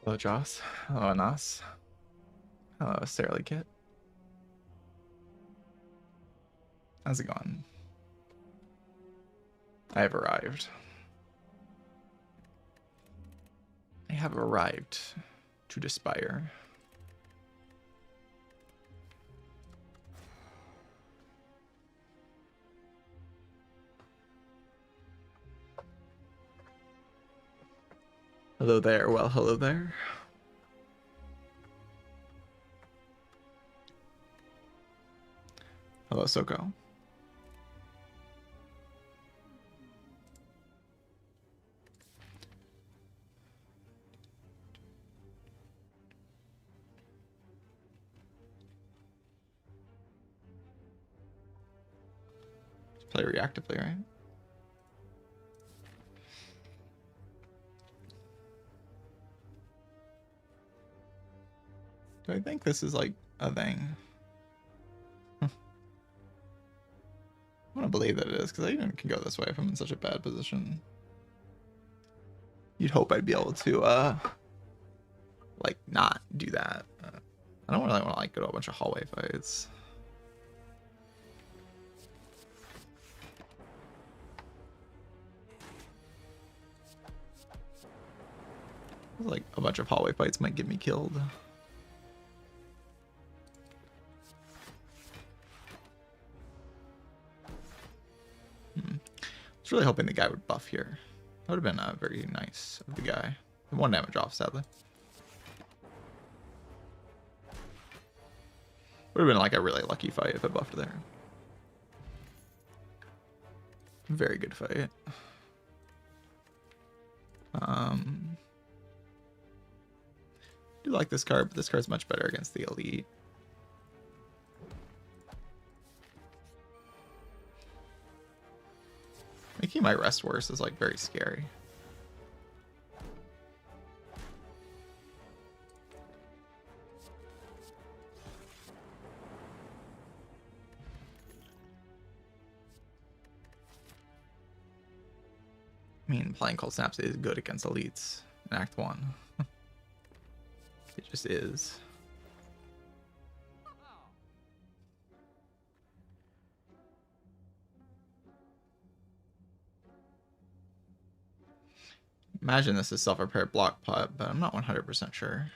Hello, Joss. Hello, Anas. Hello, Sarah Kit. How's it going? I have arrived. I have arrived to the Spire. Hello there. Well, hello there. Hello, Soko. Just play reactively, right? Do I think this is like a thing? I want to believe that it is, because I even can go this way if I'm in such a bad position. You'd hope I'd be able to, like, not do that. I don't really want to, like, go to a bunch of hallway fights. Like, a bunch of hallway fights might get me killed. I was really hoping the guy would buff here. That would have been very nice of the guy. 1 damage off, sadly. Would have been like a really lucky fight if it buffed there. Very good fight. Do like this card, but this card's much better against the elite. Making my rest worse is like very scary. I mean, playing Cold Snaps is good against elites in Act 1. It just is. Imagine this is self-repair block pot, but I'm not 100% sure.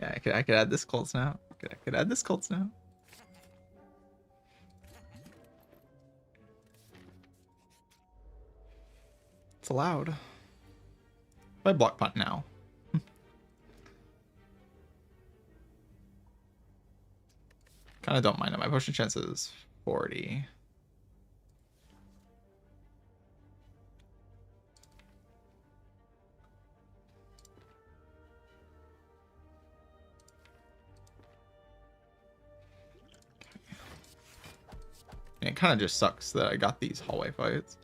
Yeah, I could add this Cold Snap. I could add this Cold Snap. It's allowed. If I block pot now. Kind of don't mind it. My potion chance is 40. And it kind of just sucks that I got these hallway fights.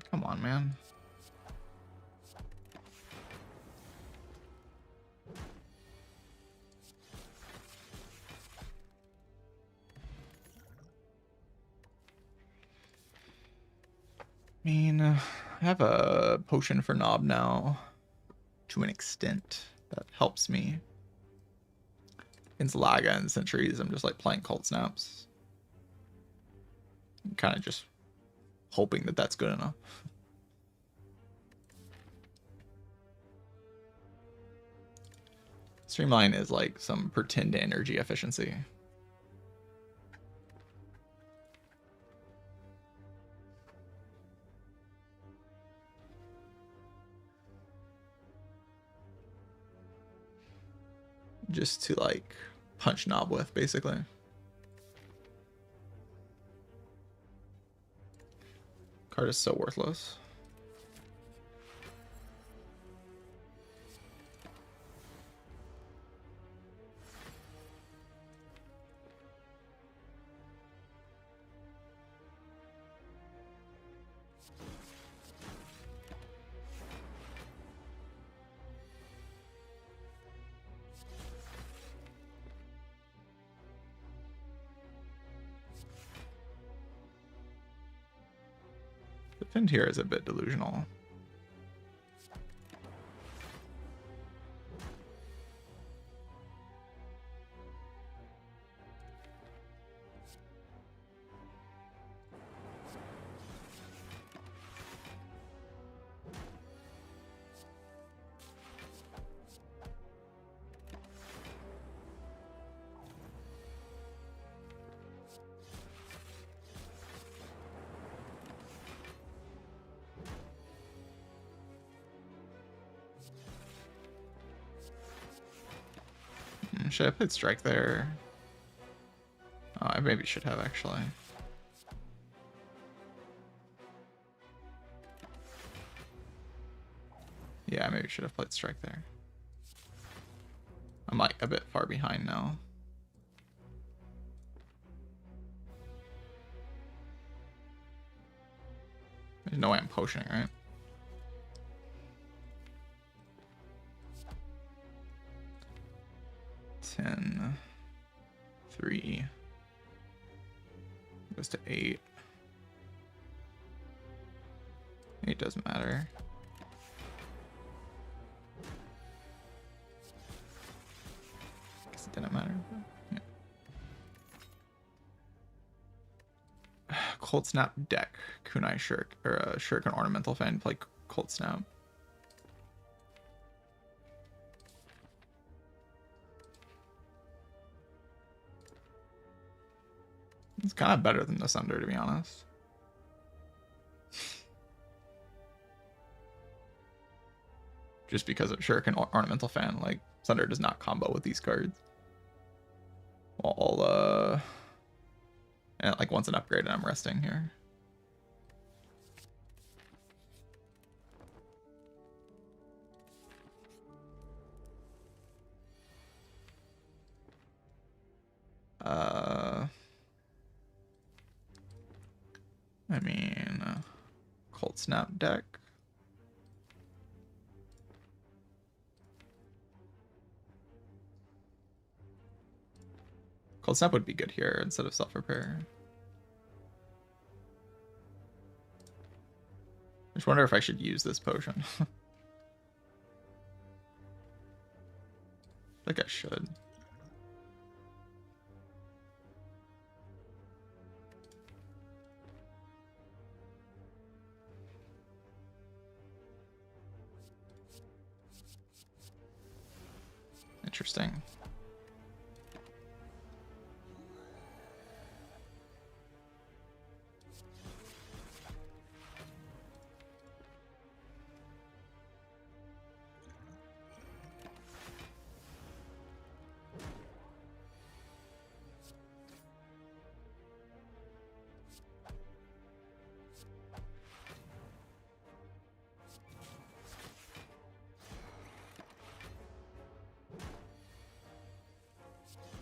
Come on, man. I mean, I have a potion for Knob now to an extent that helps me. Against Laga and Sentries, I'm just like playing Cold Snaps. I'm kind of just hoping that that's good enough. Streamline is like some pretend energy efficiency. Just to like punch Knob with, basically. Card is so worthless. Defend here is a bit delusional. Should I played strike there? Oh, I maybe should have actually. Yeah, I maybe should have played strike there. I'm like a bit far behind now. There's no way I'm potioning, right? Ten, 3 goes to 8. 8 doesn't matter. Guess it didn't matter. Yeah. Cold Snap deck. Kunai Shirk or Shuriken Ornamental Fan. Play Cold Snap. It's kind of better than the Sunder, to be honest. Just because of Shuriken Ornamental Fan, like Sunder does not combo with these cards. Well, and like once an upgrade, and I'm resting here. I mean, Cold Snap deck. Cold Snap would be good here instead of self-repair. I just wonder if I should use this potion. I think I should. Interesting.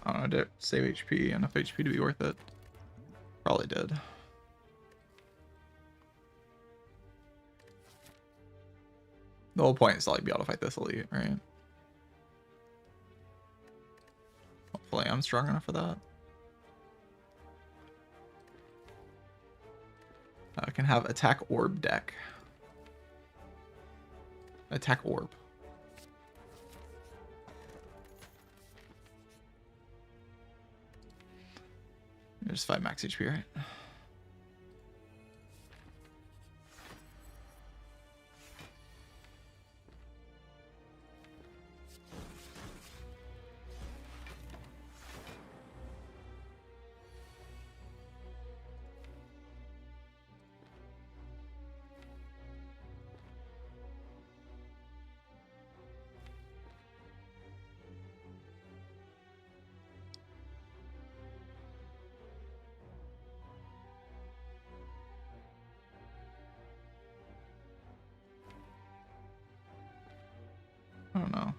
I don't know, did it save HP, enough HP to be worth it? Probably did. The whole point is to like be able to fight this elite, right? Hopefully I'm strong enough for that. I can have attack orb deck. Attack orb. There's 5 max HP, right? I don't know.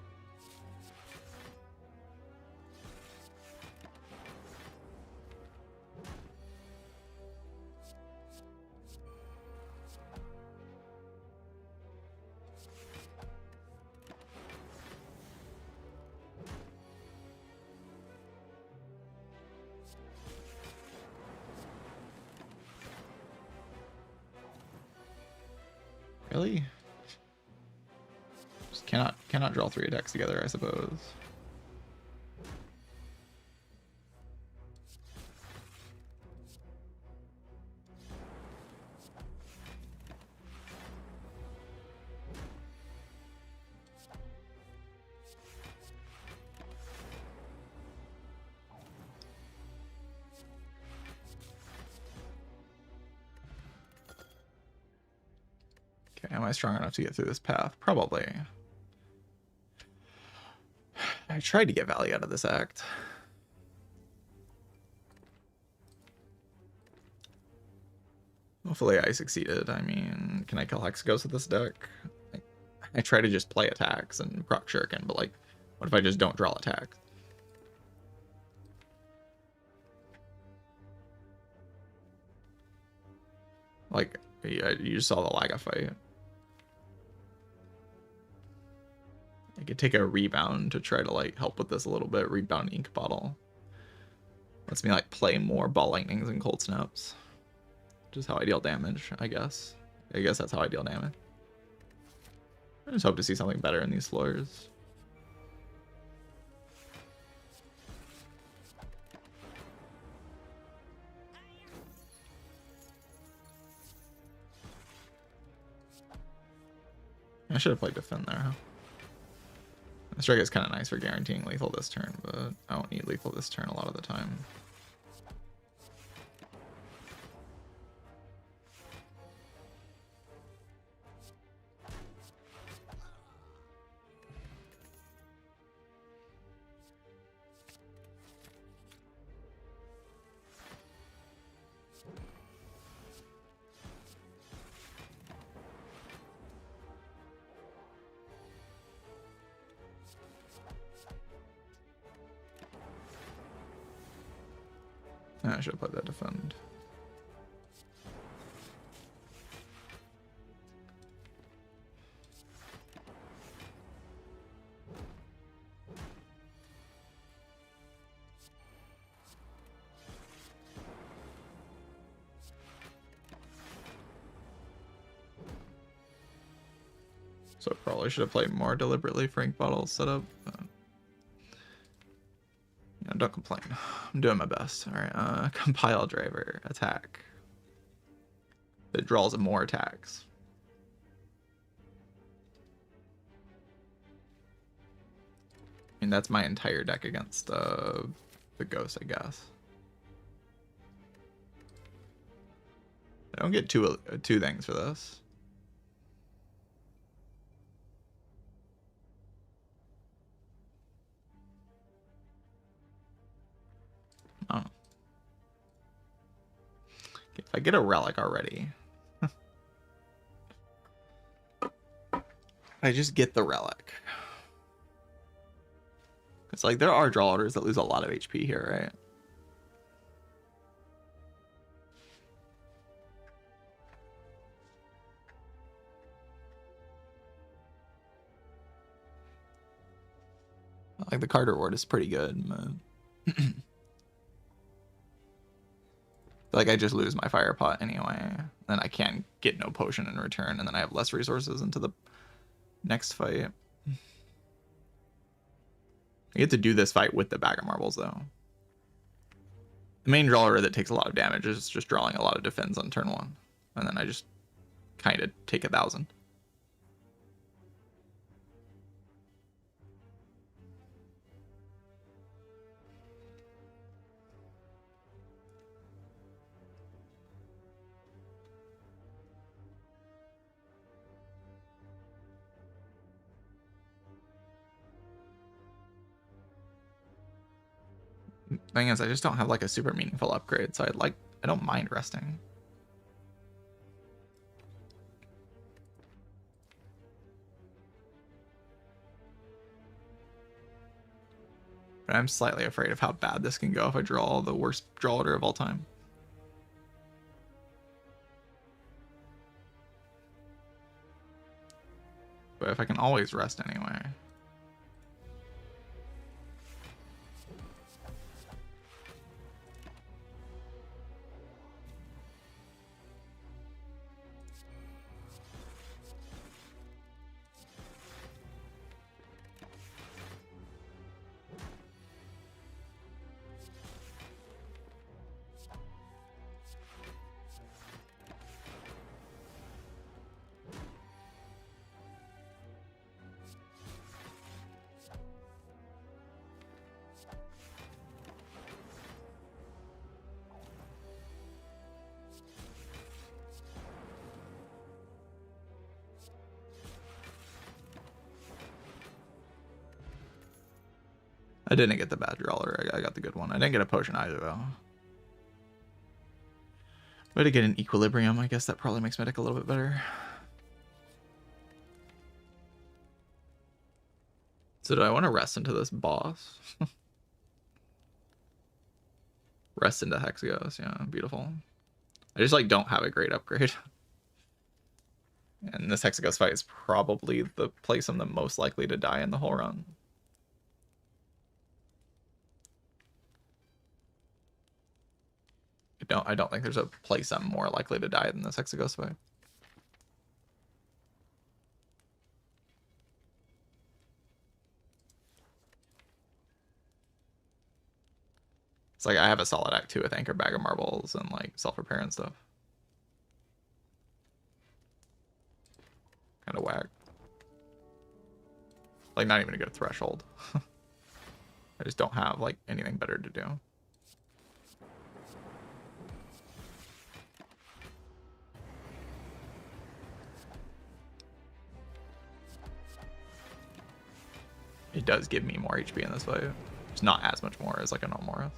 Really? Just cannot draw 3 attacks together, I suppose. Okay, am I strong enough to get through this path? Probably. I tried to get value out of this act. Hopefully I succeeded. I mean, can I kill Hexaghost with this deck? I try to just play attacks and proc Shuriken, but like, what if I just don't draw attacks? Like, you just saw the Laga fight. I could take a rebound to try to like help with this a little bit. Rebound ink bottle. Lets me like play more ball lightnings and cold snaps. Which is how I deal damage, I guess. I guess that's how I deal damage. I just hope to see something better in these floors. I should have played defend there, huh? The strike is kind of nice for guaranteeing lethal this turn, but I don't need lethal this turn a lot of the time. I should have played that defend. So probably should have played more deliberately for ink bottle setup. Yeah, don't complain. I'm doing my best. All right, compile driver attack. It draws more attacks. I mean, that's my entire deck against the ghost, I guess. I don't get two things for this. Oh. If I get a relic already, I just get the relic. It's like there are draw orders that lose a lot of HP here, right? Like the card reward is pretty good, but like I just lose my fire pot anyway. Then I can't get no potion in return, and then I have less resources into the next fight. I get to do this fight with the bag of marbles though. The main draw order that takes a lot of damage is just drawing a lot of defense on turn 1. And then I just kind of take 1,000. Thing is, I just don't have like a super meaningful upgrade, so I don't mind resting. But I'm slightly afraid of how bad this can go if I draw the worst draw order of all time. But if I can always rest anyway. I didn't get the bad drawler. I got the good one. I didn't get a potion either, though. But to get an equilibrium, I guess that probably makes my deck a little bit better. So do I want to rest into this boss? Rest into Hexagos, yeah, beautiful. I just like don't have a great upgrade. And this Hexagos fight is probably the place I'm the most likely to die in the whole run. I don't think there's a place I'm more likely to die than this Hexagos fight. It's like I have a solid act 2 with Anchor Bag of Marbles and like self-repair and stuff. Kind of whack. Like not even a good threshold. I just don't have like anything better to do. It does give me more HP in this fight. It's not as much more as like a normal Morris.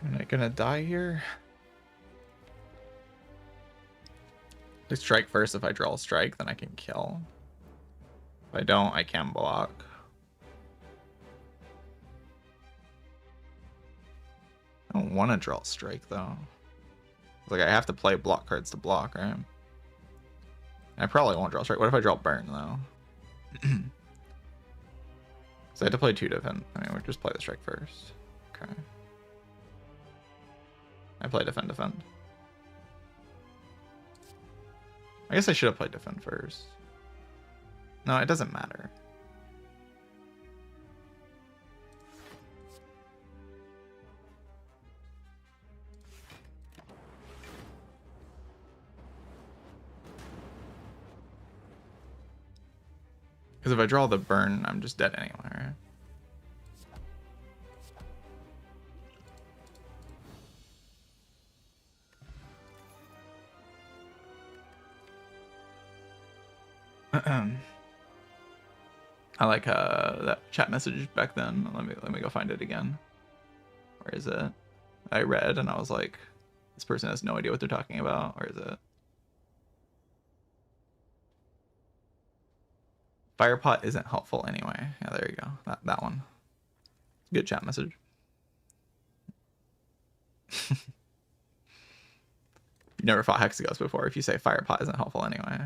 Am I gonna die here? I strike first. If I draw a strike, then I can kill. If I don't, I can block. I don't want to draw a strike though. Like I have to play block cards to block, right? I probably won't draw a strike. What if I draw burn though? So I had to play 2 defend. I mean, we'll just play the strike first. Okay. I play defend. I guess I should have played defend first. No, it doesn't matter. Because if I draw the burn, I'm just dead anyway, right? I like that chat message back then. Let me go find it again. Where is it? I read and I was like, this person has no idea what they're talking about. Where is it? Firepot isn't helpful anyway. Yeah, there you go. That one. Good chat message. You've never fought Hexagos before if you say Firepot isn't helpful anyway.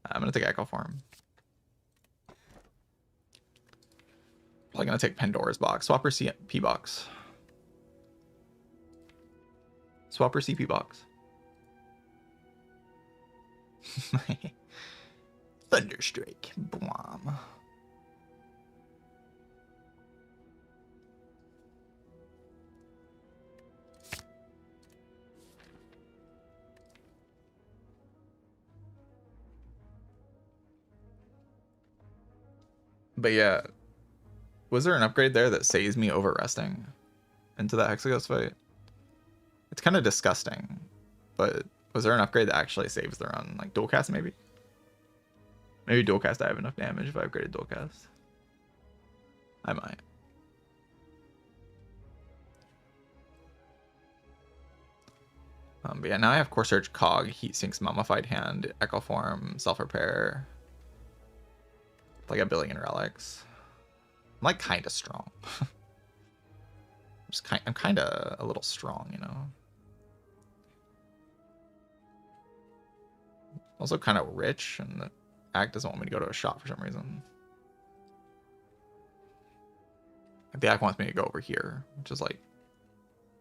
I'm gonna take Echo Form. Probably gonna take Pandora's Box. Swapper CP box. Swapper CP box. Thunderstrike. Bwam. But yeah, was there an upgrade there that saves me over resting into that Hexagos fight? It's kind of disgusting, but was there an upgrade that actually saves the run? Like dual cast maybe? Maybe dual cast I have enough damage if I upgraded dual cast. I might. But yeah, now I have Core Search, Cog, Heat Sinks, Mummified Hand, Echo Form, Self Repair. Like a billion relics. like kind of strong. I'm kind of a little strong, you know. Also kind of rich, and the act doesn't want me to go to a shop for some reason. Like the act wants me to go over here, which is like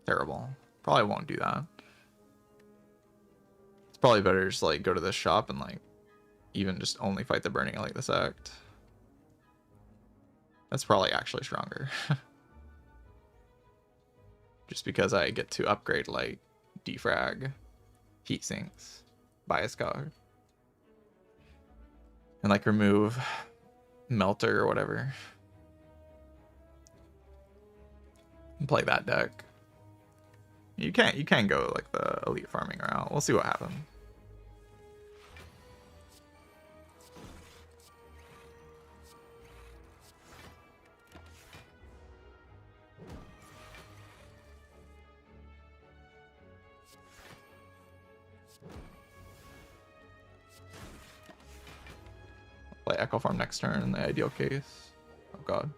terrible. Probably won't do that. It's probably better to just like go to this shop and like even just only fight the burning like this act. That's probably actually stronger. Just because I get to upgrade like defrag, heat sinks, bias cog, and like remove melter or whatever. And play that deck. You can go like the elite farming route. We'll see what happens. Play Echo Farm next turn in the ideal case. Oh god.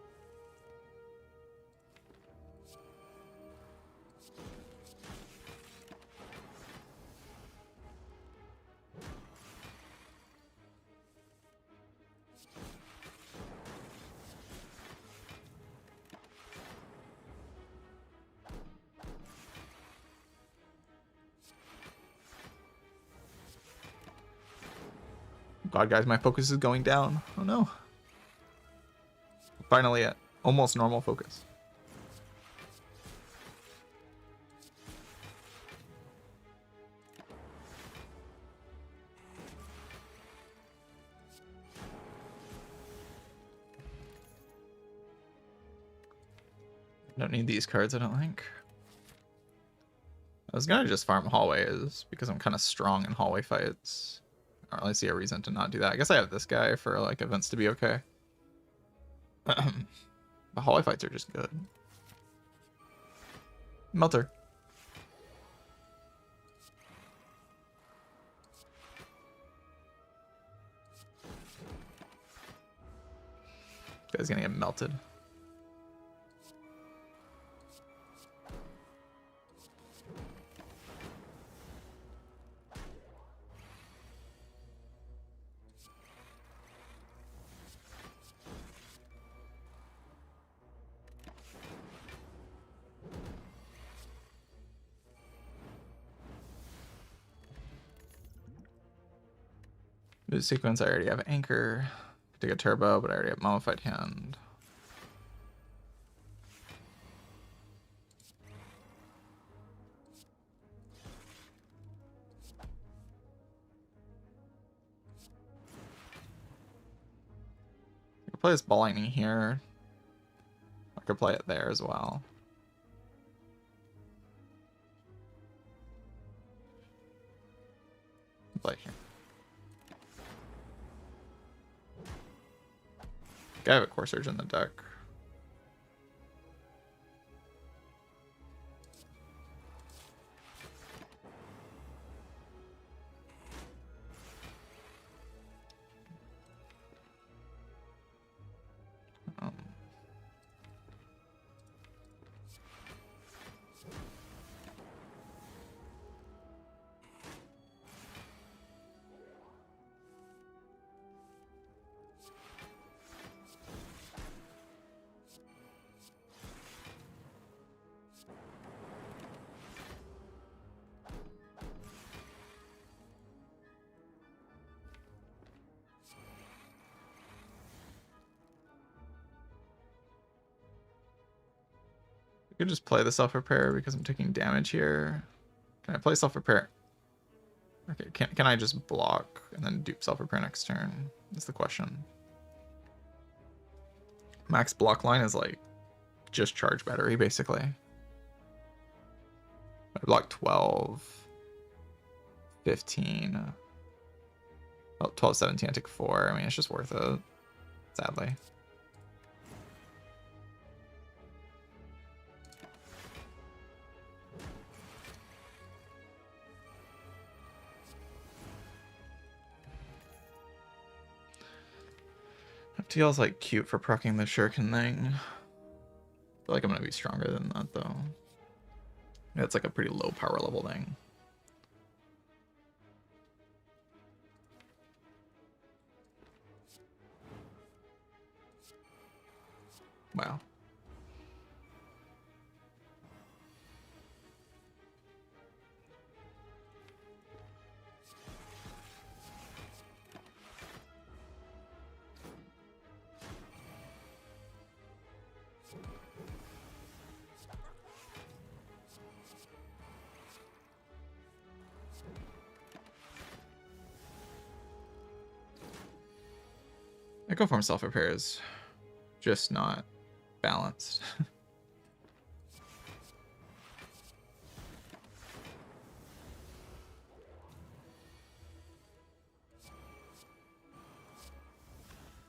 God, guys, my focus is going down. Oh no. Finally at almost normal focus. Don't need these cards, I don't think. I was gonna just farm hallways because I'm kind of strong in hallway fights. I don't really see a reason to not do that. I guess I have this guy for like events to be okay. The hallway fights are just good. Melter. Guy's gonna get melted. This sequence, I already have Anchor. Take a Turbo, but I already have Mummified Hand. I could play this Ball Lightning here. I could play it there as well. Play here. I have a Core Surge in the deck. I could just play the Self-Repair because I'm taking damage here. Can I play Self-Repair? Okay, can I just block and then dupe Self-Repair next turn? That's the question. Max block line is like just charge battery, basically. I block 12, 15, oh, 12, 17, I take 4. I mean, it's just worth it, sadly. TL's like cute for proccing the shuriken thing. I feel like I'm gonna be stronger than that though. It's like a pretty low power level thing. Wow. Echo Form self-repair is just not balanced.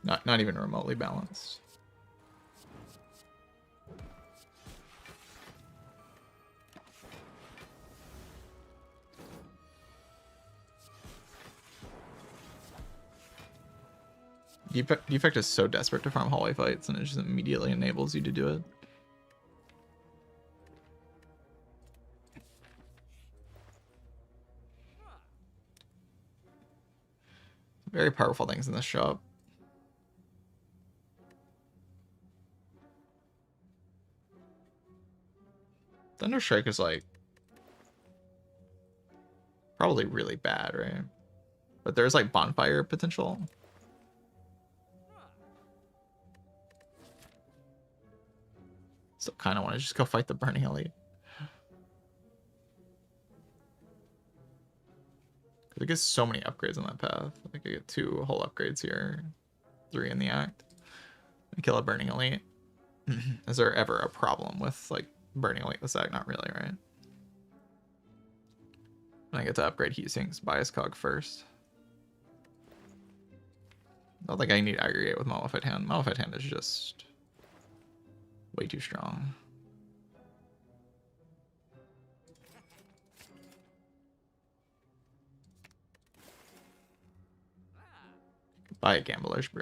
Not even remotely balanced. Defect is so desperate to farm hallway fights, and it just immediately enables you to do it. Very powerful things in this shop. Thunder Strike is like probably really bad, right? But there's like bonfire potential. So kind of want to just go fight the Burning Elite. I get so many upgrades on that path. Like I get 2 whole upgrades here, 3 in the act. I kill a Burning Elite. Is there ever a problem with like Burning Elite this act? Not really, right? And I get to upgrade heat sinks, bias cog first. I don't think I need aggregate with Modified Hand. Modified Hand is just way too strong. Buy a Gambler's Brew.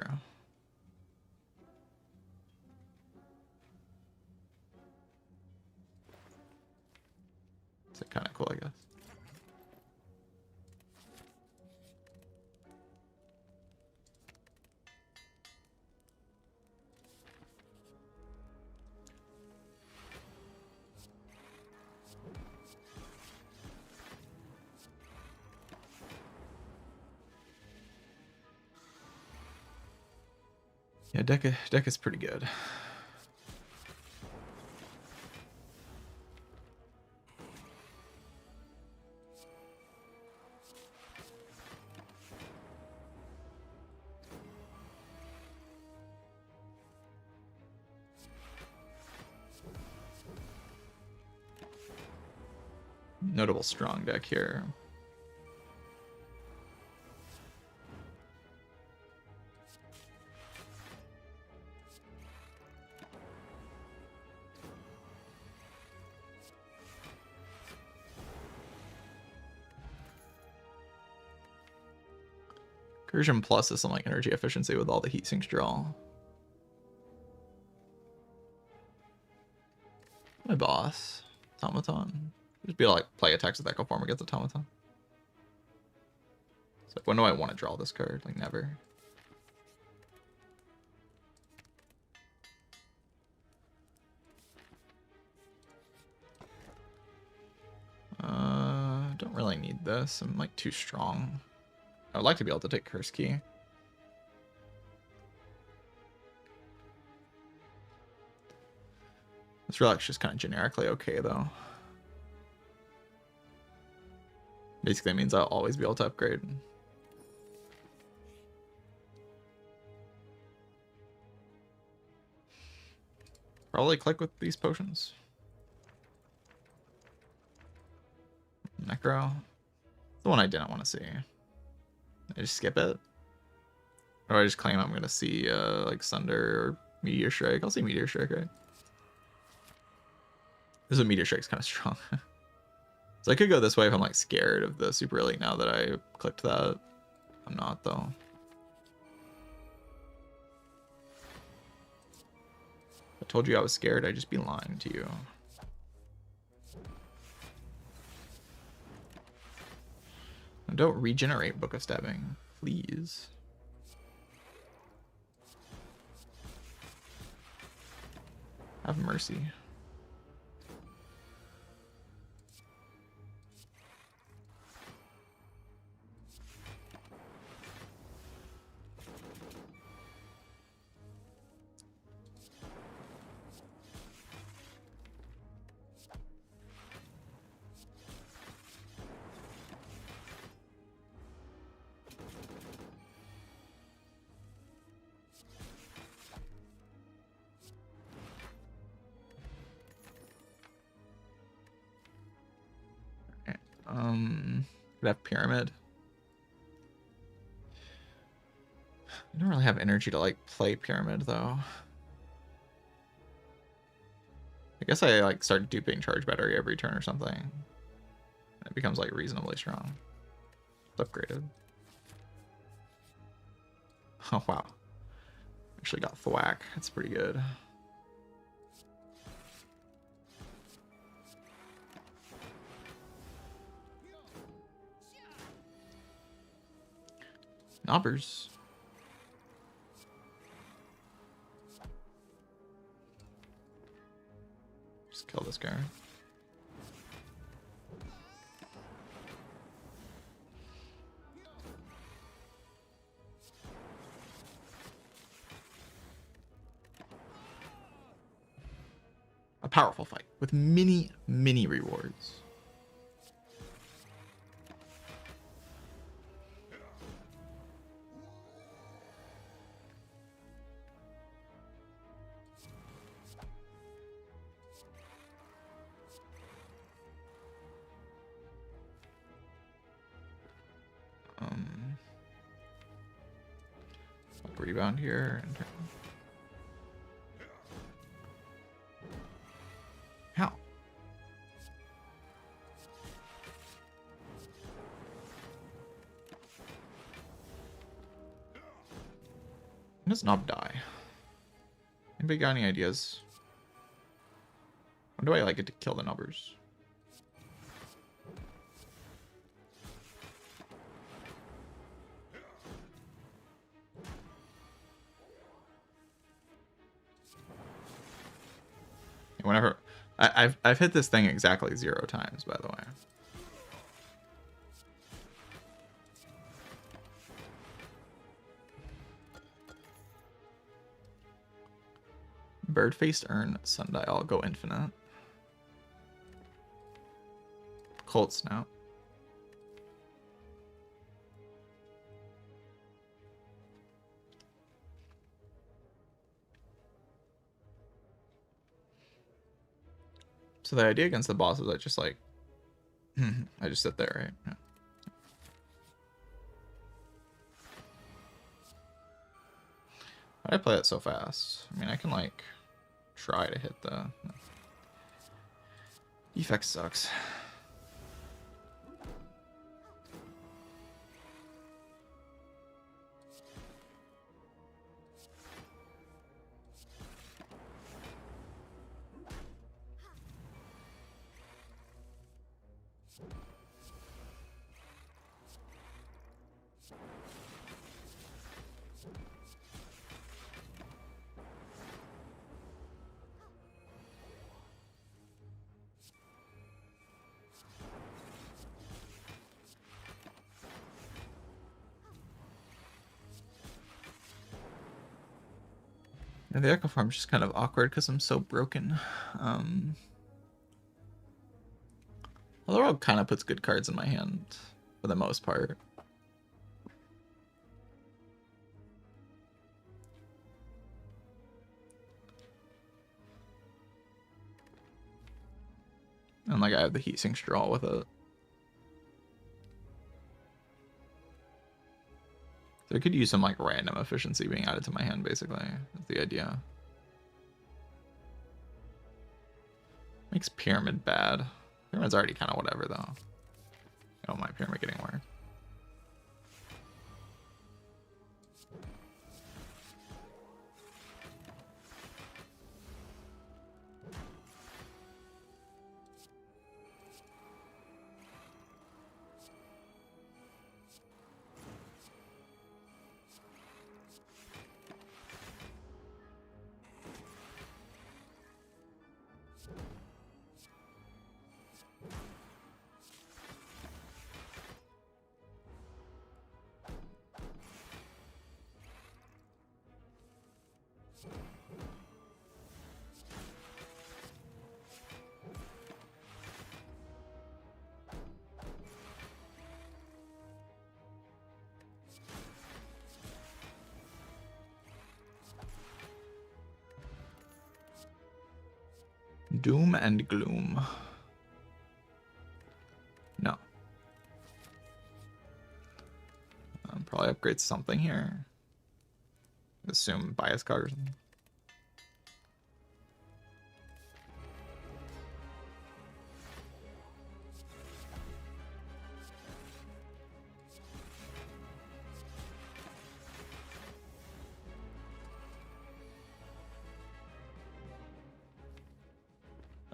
It's kind of cool, I guess. Yeah, deck is pretty good. Notable strong deck here. Incursion Plus is some like energy efficiency with all the heat sinks draw. My boss, Automaton. Just be like play attacks with Echo Form against Automaton. It's like, when do I want to draw this card? Like never. Don't really need this. I'm like too strong. I would like to be able to take Curse Key. This relic's just kind of generically okay though. Basically means I'll always be able to upgrade. Probably click with these potions. Necro. The one I didn't want to see. I just skip it? Or I just claim I'm gonna see like Sunder or Meteor Strike. I'll see Meteor Strike, right? This is Meteor Strike's kind of strong. So I could go this way if I'm like scared of the Super Elite now that I clicked that. I'm not though. told you I was scared, I'd just be lying to you. Don't regenerate Book of Stabbing, please. Have mercy. Could have Pyramid. I don't really have energy to like play Pyramid though. I guess I like start duping Charge Battery every turn or something. It becomes like reasonably strong. It's upgraded. Oh wow. Actually got Thwack. That's pretty good. Knobbers. Just kill this guy. A powerful fight with many rewards. Rebound here. How? When does Knob die? Anybody got any ideas? When do I like it to kill the Knobbers? Whenever I've hit this thing exactly 0 times, by the way. Bird-faced Urn, Sundial, go infinite. Cold Snout. So the idea against the boss is I just like, I just sit there, right? Yeah. Why did I play that so fast? I mean, I can like try to hit the... Effect sucks. And the Echo Farm's just kind of awkward because I'm so broken. Although Rogue kind of puts good cards in my hand for the most part. And like I have the Heatsink Straw with it. So I could use some like random efficiency being added to my hand, basically. That's the idea. Makes Pyramid bad. Pyramid's already kind of whatever though. I don't mind Pyramid getting worse. Doom and gloom. No. Probably upgrade something here. Assume bias card or something.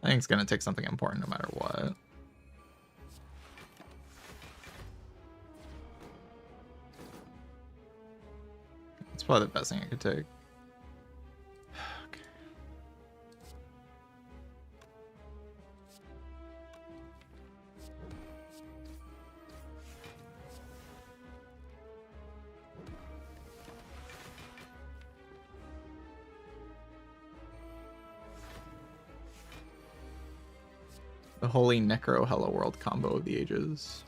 I think it's gonna take something important no matter what. It's probably the best thing I could take. Okay. The Holy Necro Hello World combo of the ages.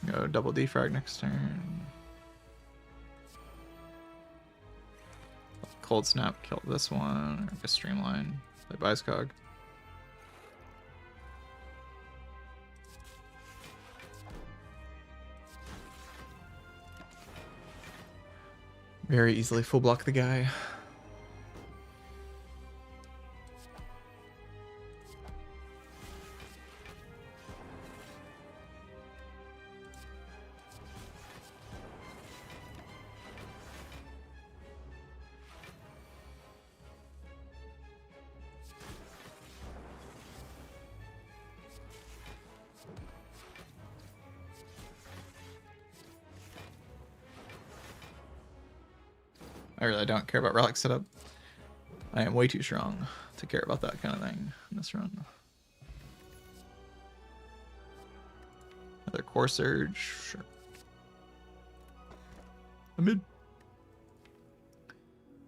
Go double defrag next turn. Cold Snap, kill this one. Or just Streamline. Play Biascog. Very easily full block the guy. I really don't care about relic setup. I am way too strong to care about that kind of thing in this run. Another Core Surge, sure. A mid.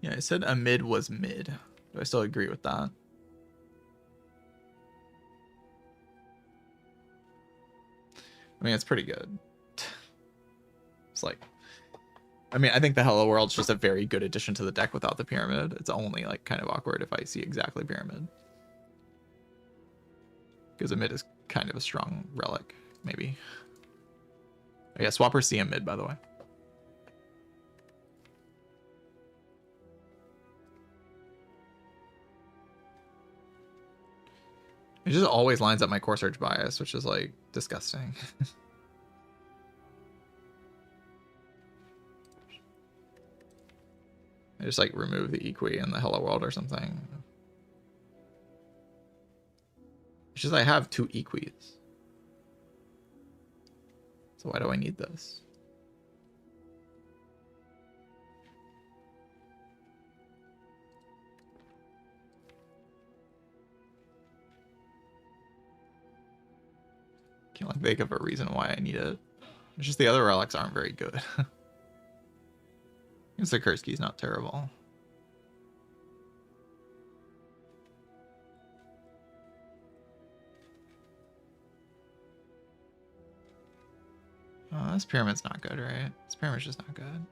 Yeah, I said a mid was mid. Do I still agree with that? I mean, it's pretty good. It's like, I mean, I think the Hello World's just a very good addition to the deck without the Pyramid. It's only like kind of awkward if I see exactly Pyramid. Because a mid is kind of a strong relic, maybe. Oh, yeah, Swapper see a mid, by the way. It just always lines up my Core Surge bias, which is like disgusting. I just like remove the Equi and the Hello World or something. It's just I have 2 Equis. So why do I need this? Can't like think of a reason why I need it. It's just the other relics aren't very good. The Kursky's not terrible. Oh, this Pyramid's not good, right? This Pyramid's just not good.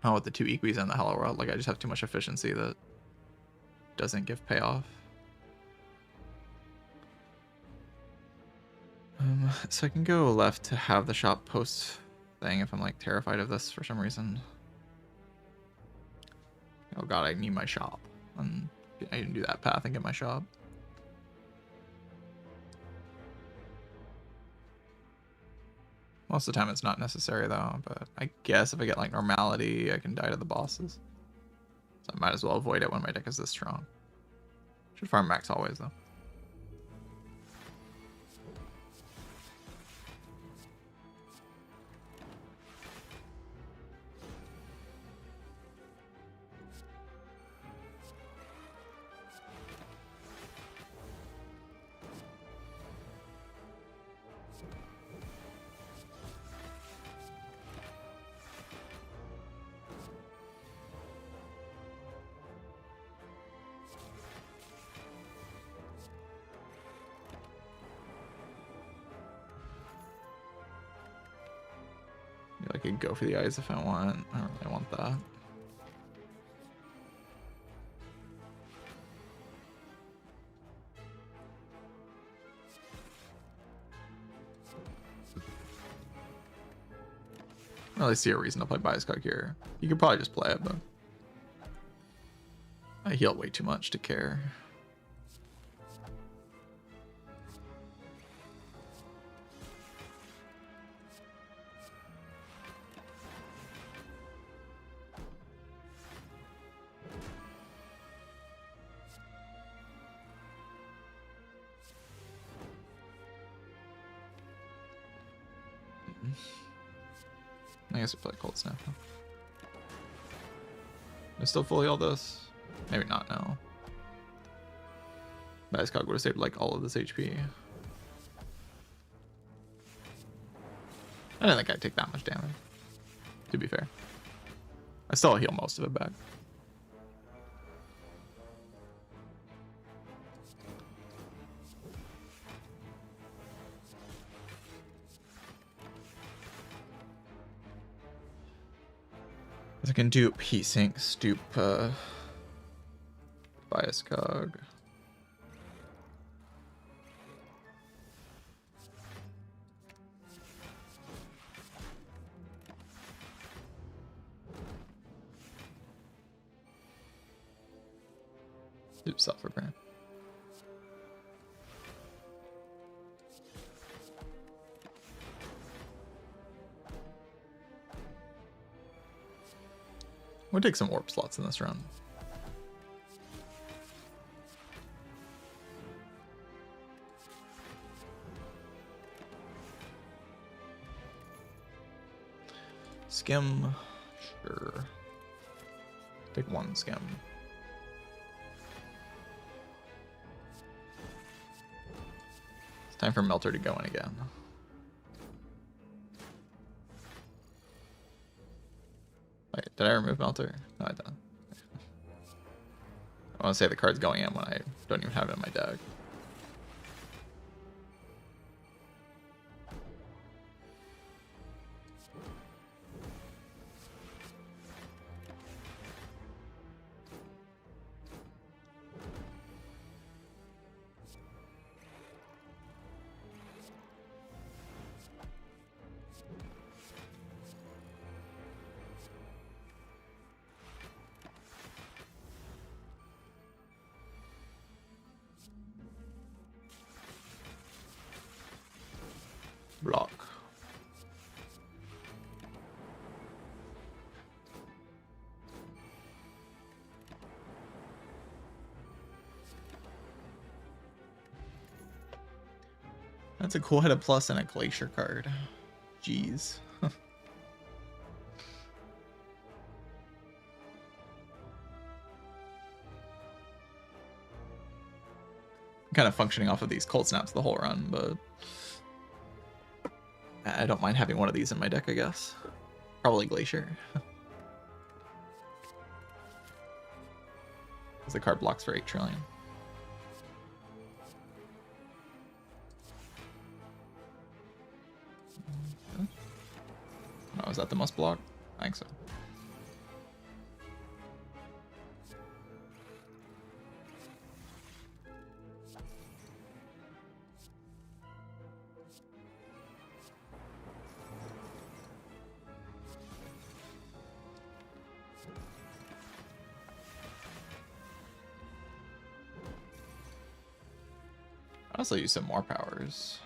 Oh, with the 2 Equis and the Hello World, like I just have too much efficiency that doesn't give payoff. So I can go left to have the shop post thing if I'm like terrified of this for some reason. Oh god, I need my shop. And I can do that path and get my shop. Most of the time it's not necessary though, but I guess if I get like normality, I can die to the bosses. So I might as well avoid it when my deck is this strong. Should farm max always though. could go for the eyes if I want. I don't really want that. I don't really see a reason to play Bias Cog here. You could probably just play it, but I heal way too much to care. I guess we play Cold Snap. Huh? I still fully all this? Maybe not now. Bias Cog would have saved like all of this HP. I didn't think I'd take that much damage, to be fair. I still heal most of it back. I can do P-Sync, Stoop, Bias Cog. Stoop Sulfur Brand. We'll take some warp slots in this run. Skim, sure. Take one skim. It's time for Melter to go in again. Wait, did I remove Melter? No, I didn't. I want to say the card's going in when I don't even have it in my deck. Block. That's a cool head of plus and a glacier card. Jeez. Kind of functioning off of these cold snaps the whole run, but I don't mind having one of these in my deck, I guess. Probably Glacier. Because the card blocks for 8 trillion. Oh, is that the must block? I think so. I also use some more powers.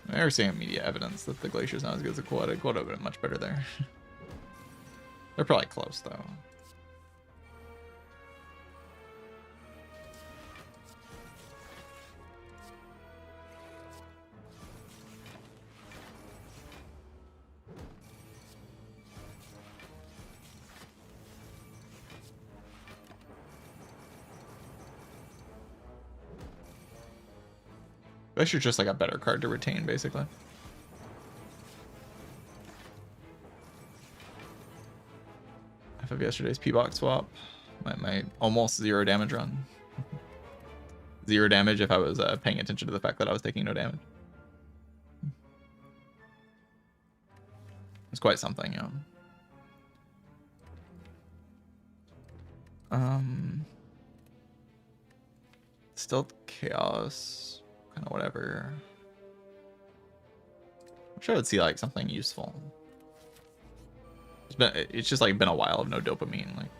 I'm never seeing immediate evidence that the Glacier's not as good as a Quad. Quad would have been much better there. They're probably close though. Glacier's just like a better card to retain, basically. Half of yesterday's P-Box swap. My almost 0 damage run. 0 damage if I was paying attention to the fact that I was taking no damage. It's quite something, yeah. Still chaos, kind of whatever. I'm sure I would see like something useful. It's just like been a while of no dopamine, like.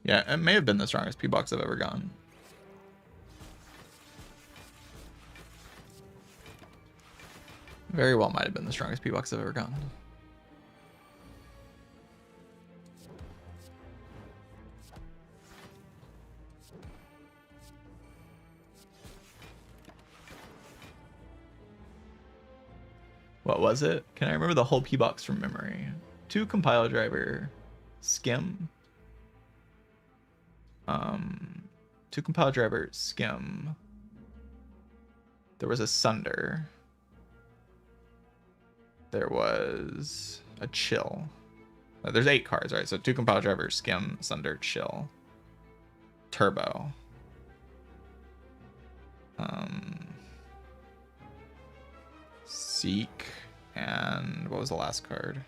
Yeah, it may have been the strongest P-Box I've ever gotten. Very well might have been the strongest P-Box I've ever gotten. What was it? Can I remember the whole P-Box from memory? 2 compile driver, skim. 2 compile driver, skim. There was a sunder. There was a chill. There's 8 cards, right? So 2 compile driver, skim, sunder, chill, turbo. Seek, and what was the last card?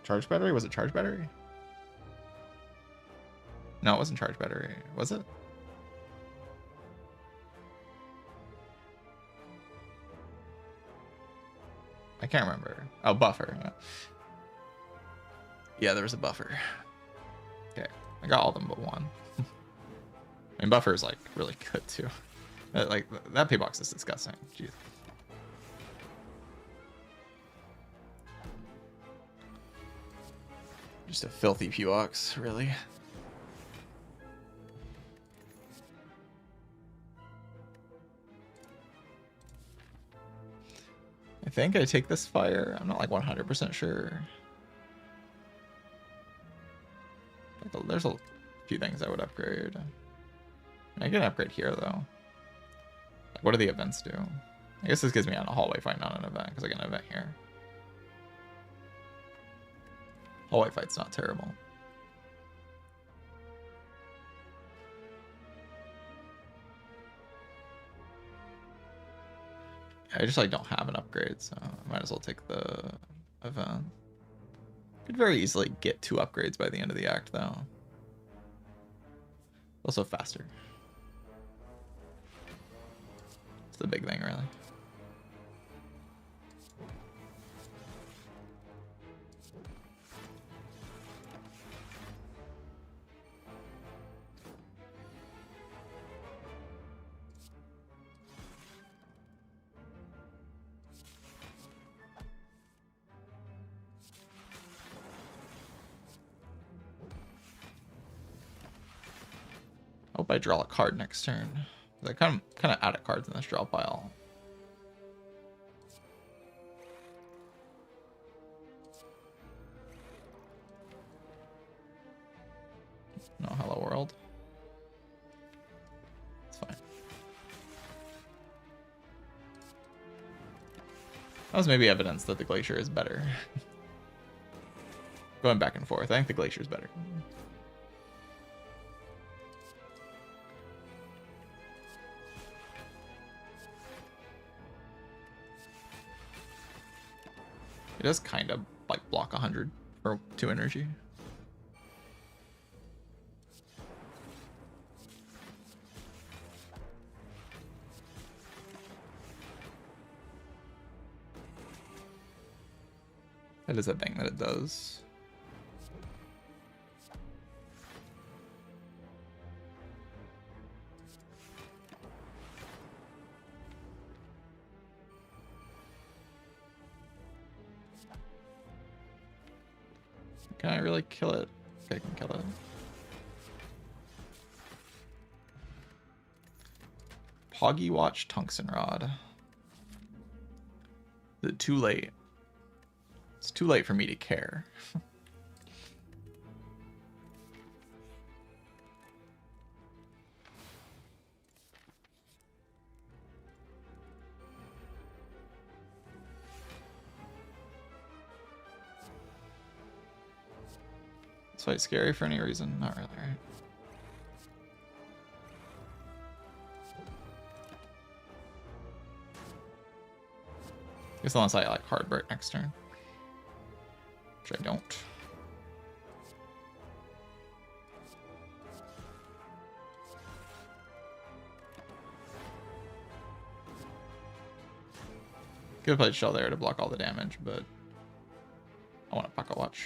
Charge battery? Was it charge battery? No, it wasn't charge battery. Was it? I can't remember. Oh, buffer. Yeah, there was a buffer. Okay, I got all of them but one. I mean, buffer is like really good too. Like that pay box is disgusting. Jeez. Just a filthy P box, really. I think I take this fire. I'm not like 100% sure. There's a few things I would upgrade. I can upgrade here though. Like, what do the events do? I guess this gives me on a hallway fight, not an event, because I get an event here. Hallway fight's not terrible. I just like don't have an upgrade, so I might as well take the event. Could very easily get 2 upgrades by the end of the act though. Also faster. It's the big thing, really. I hope I draw a card next turn. I kind of out of cards in this draw pile. No, hello world. It's fine. That was maybe evidence that the glacier is better. Going back and forth. I think the glacier is better. It does kind of like block 100 for 2 energy. That is a thing that it does. Can I really kill it? Okay, I can kill it. Poggy Watch Tungsten Rod. Is it too late? It's too late for me to care. This fight's scary for any reason? Not really, right? I guess unless I like hard break next turn. Which I don't. Could have played Shell there to block all the damage, but I want a Pocket Watch.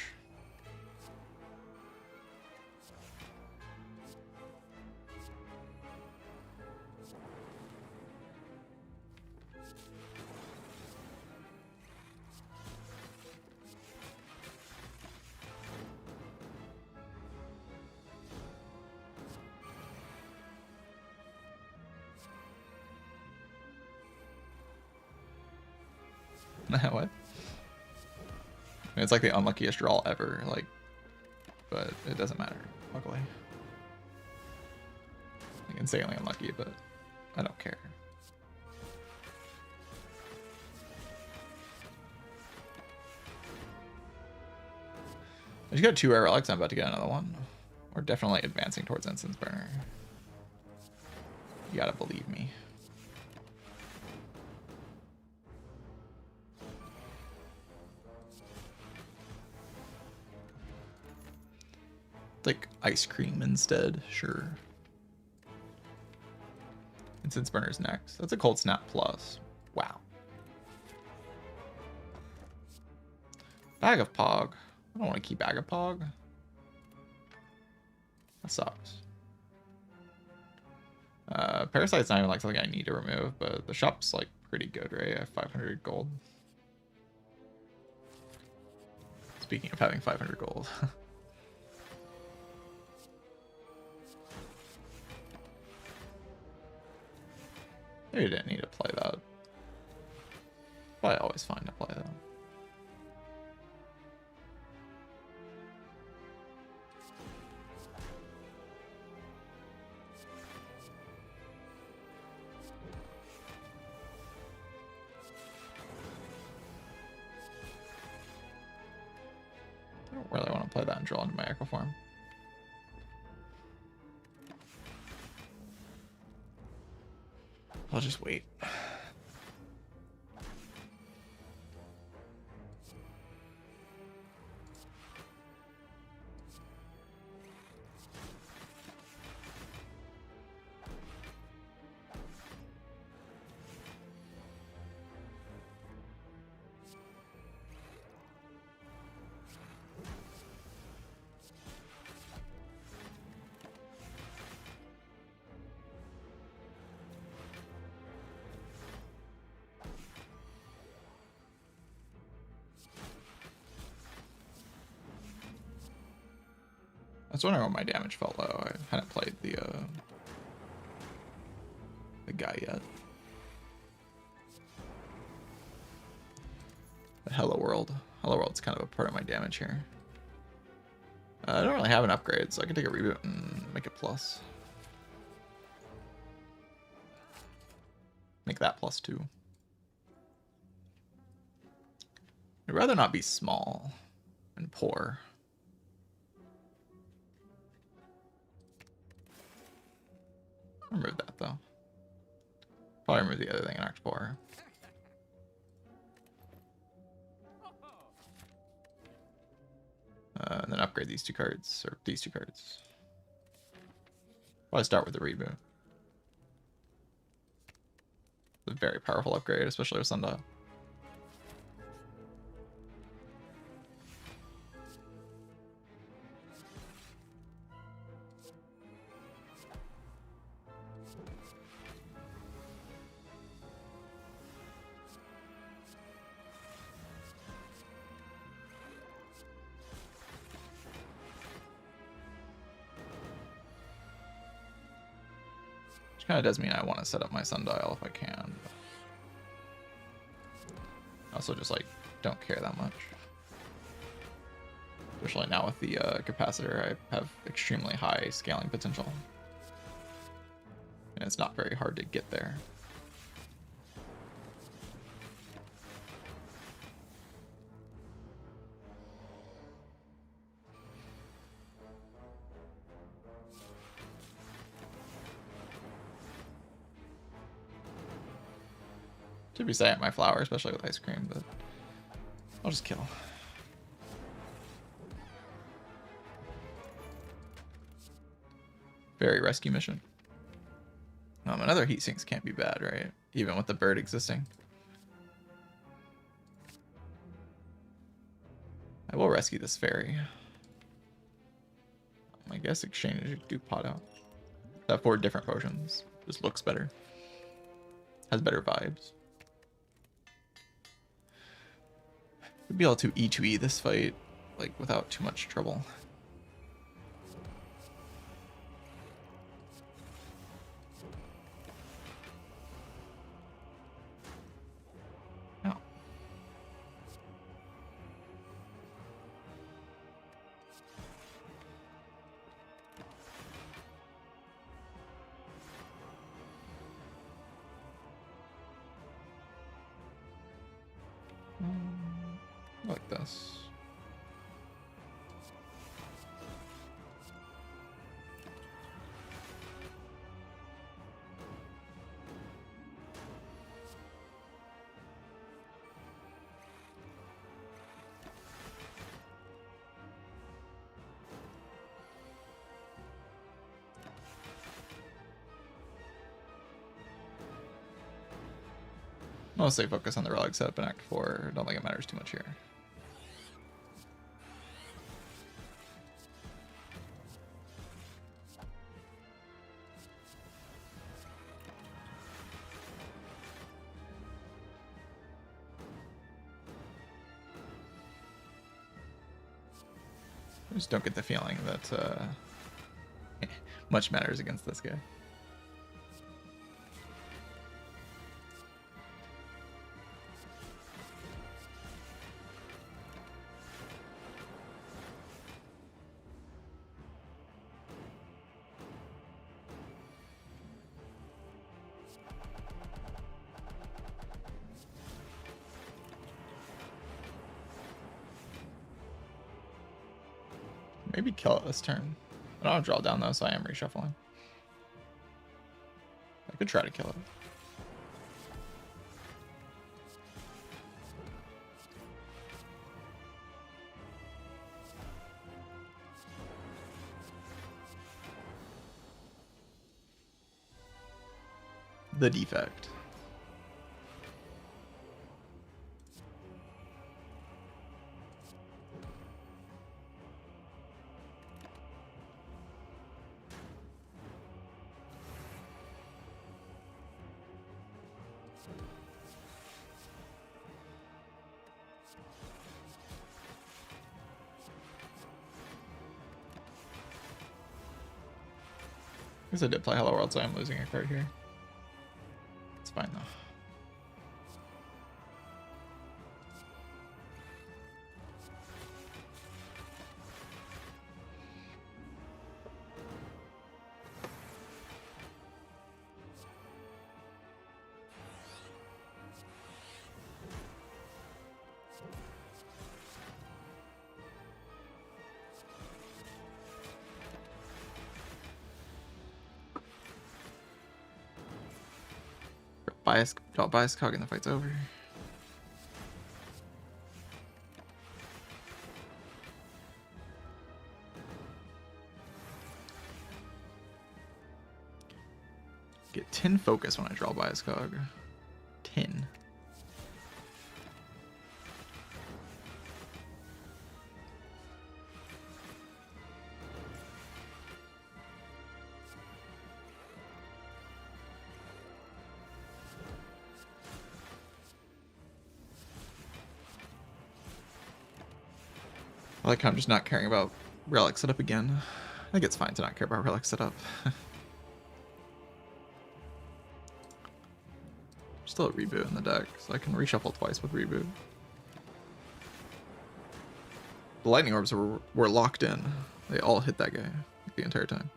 What? I mean, it's like the unluckiest draw ever, like, but it doesn't matter, luckily. Like, insanely unlucky, but I don't care. I just got 2 rare relics, I'm about to get another one. We're definitely advancing towards Incense Burner. You gotta believe me. Like ice cream instead, sure. Incense Burner's next. That's a Cold Snap plus. Wow. Bag of Pog. I don't want to keep Bag of Pog. That sucks. Parasite's not even like something I need to remove, but the shop's like pretty good, right? I have 500 gold. Speaking of having 500 gold. Maybe I didn't need to play that. But I always find to play that. I don't really want to play that and draw into my Echo Form. I'll just wait. I was wondering why my damage felt low. I hadn't played the guy yet. The Hello World. Hello World's kind of a part of my damage here. I don't really have an upgrade, so I can take a reboot and make it plus. Make that +2. I'd rather not be small and poor. I'll remove that though. Probably remove the other thing in Act 4. And then upgrade these 2 cards, or these 2 cards. Probably start with the reboot. It's a very powerful upgrade, especially with Sundial. Which kind of does mean I want to set up my sundial if I can. I also just like don't care that much. Especially now with the capacitor, I have extremely high scaling potential. And it's not very hard to get there. Should be setting up my flower, especially with ice cream, but I'll just kill. Very rescue mission. Another heat sinks can't be bad, right? Even with the bird existing. I will rescue this fairy. I guess exchange do pot out. That 4 different potions. Just looks better. Has better vibes. We'd be able to E2E this fight, like, without too much trouble. No. Like this. Mostly focus on the relic setup in Act 4. I don't think it matters too much here. I just don't get the feeling that much matters against this guy. Maybe kill it this turn. I don't have draw down though, so I am reshuffling. I could try to kill it. The defect. I guess I did play Hello World, so I'm losing a card here. It's fine though. Bias cog and the fight's over. Get 10 focus when I draw bias cog. 10. I like how I'm just not caring about relic setup again. I think it's fine to not care about relic setup. Still a reboot in the deck, so I can reshuffle twice with reboot. The lightning orbs were locked in. They all hit that guy the entire time.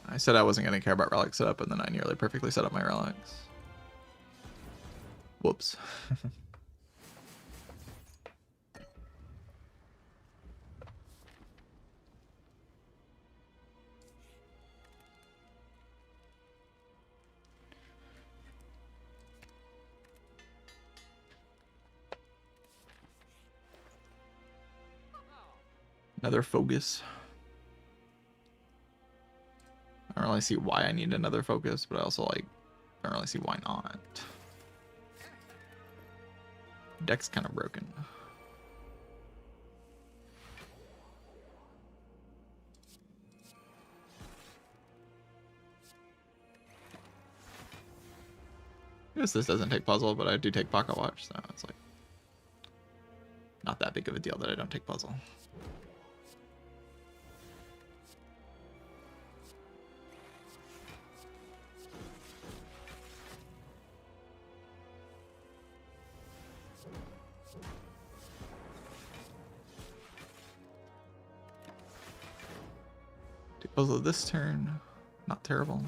I said I wasn't going to care about relic setup, and then I nearly perfectly set up my relics. Whoops. Another focus. I don't really see why I need another focus, but I also don't really see why not. Deck's kind of broken. I guess this doesn't take puzzle, but I do take pocket watch, so it's like not that big of a deal that I don't take puzzle. Puzzle this turn, not terrible.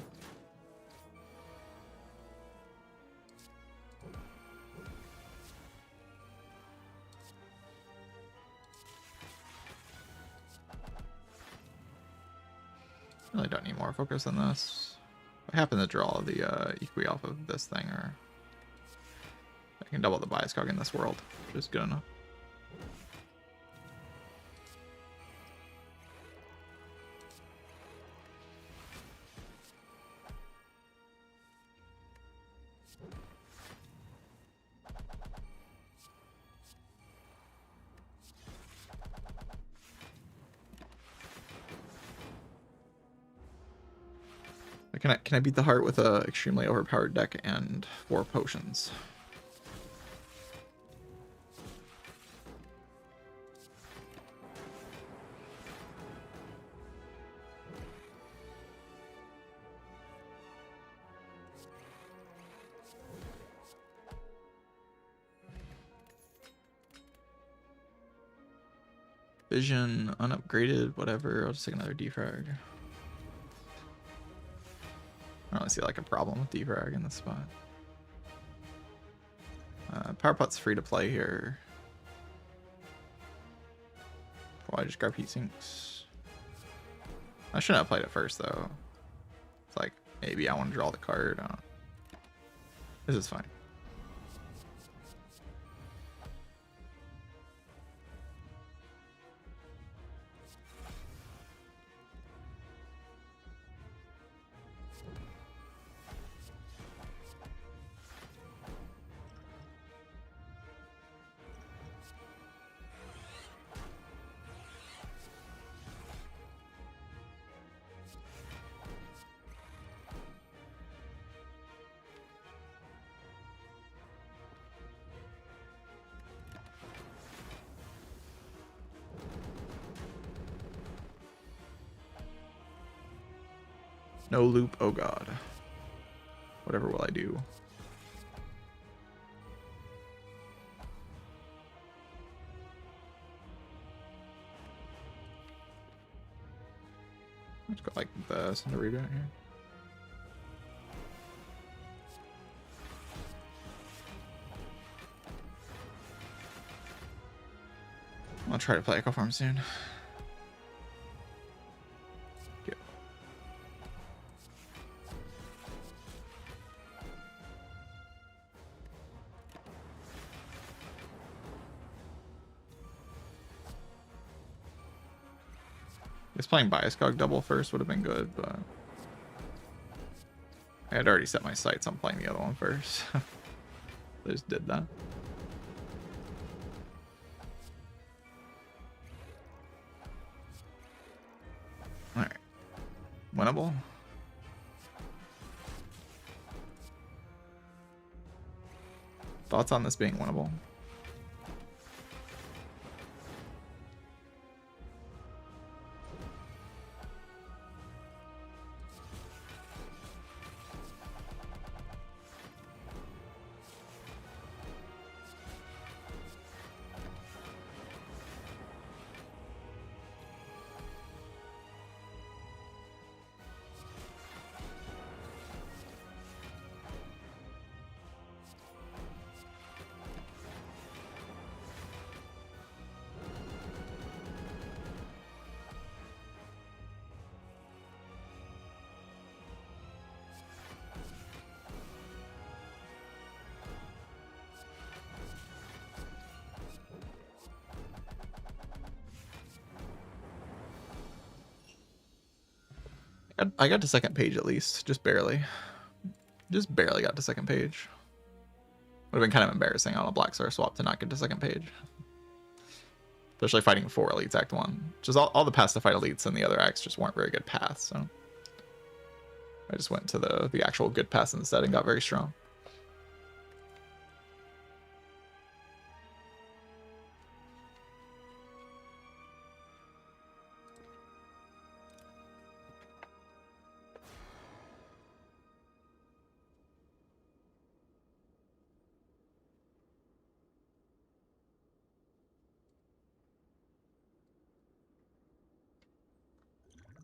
Really don't need more focus than this. I happen to draw the equi off of this thing, or I can double the bias cog in this world, which is good enough. Can I beat the heart with a extremely overpowered deck and 4 potions? Vision, unupgraded, whatever. I'll just take another defrag. I don't really see like a problem with defrag in this spot. Power Pot's free to play here. Well, I just grab heat sinks. I shouldn't have played it first though. It's like maybe I want to draw the card. This is fine. No loop, oh god. Whatever will I do? Let's go like this and the reboot here. I'll try to play Echo Farm soon. I guess playing Bias Cog double first would have been good, but I had already set my sights on playing the other one first. I just did that. Winnable. Thoughts on this being winnable? I got to second page at least, just barely. Just barely got to second page. Would have been kind of embarrassing on a Black Star swap to not get to second page. Especially fighting 4 elites Act 1. Just all the paths to fight elites in the other acts just weren't very good paths, so I just went to the actual good paths instead and got very strong.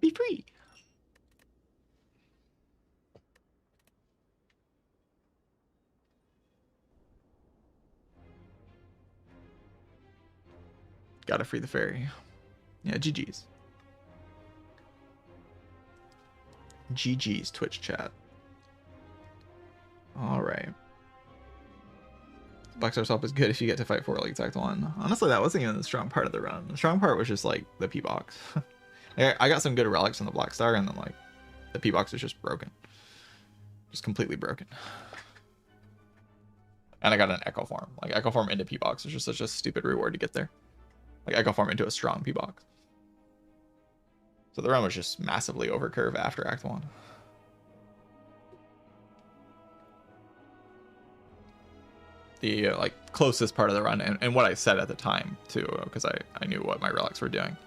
Be free. Gotta free the ferry. Yeah, GG's. GG's Twitch chat. Alright. Black Star swap is good if you get to fight 4 elites Act 1. Honestly, that wasn't even the strong part of the run. The strong part was just like the P-box. I got some good relics on the Black Star, and then like the P-box was just broken. Just completely broken. And I got an Echo Form. Like Echo Form into P-box is just such a stupid reward to get there. Like Echo Form into a strong P-box. So the run was just massively over curve after Act 1. The like closest part of the run, and what I said at the time too, because I knew what my relics were doing,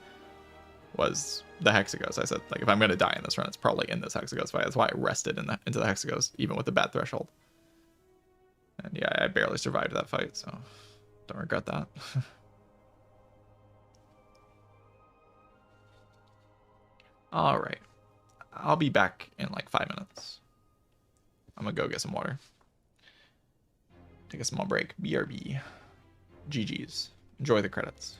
was the Hexagos. I said, like, if I'm going to die in this run, it's probably in this Hexagos fight. That's why I rested into the Hexagos, even with the bad threshold. And yeah, I barely survived that fight, so don't regret that. All right. I'll be back in like 5 minutes. I'm going to go get some water. Take a small break. BRB. GG's. Enjoy the credits.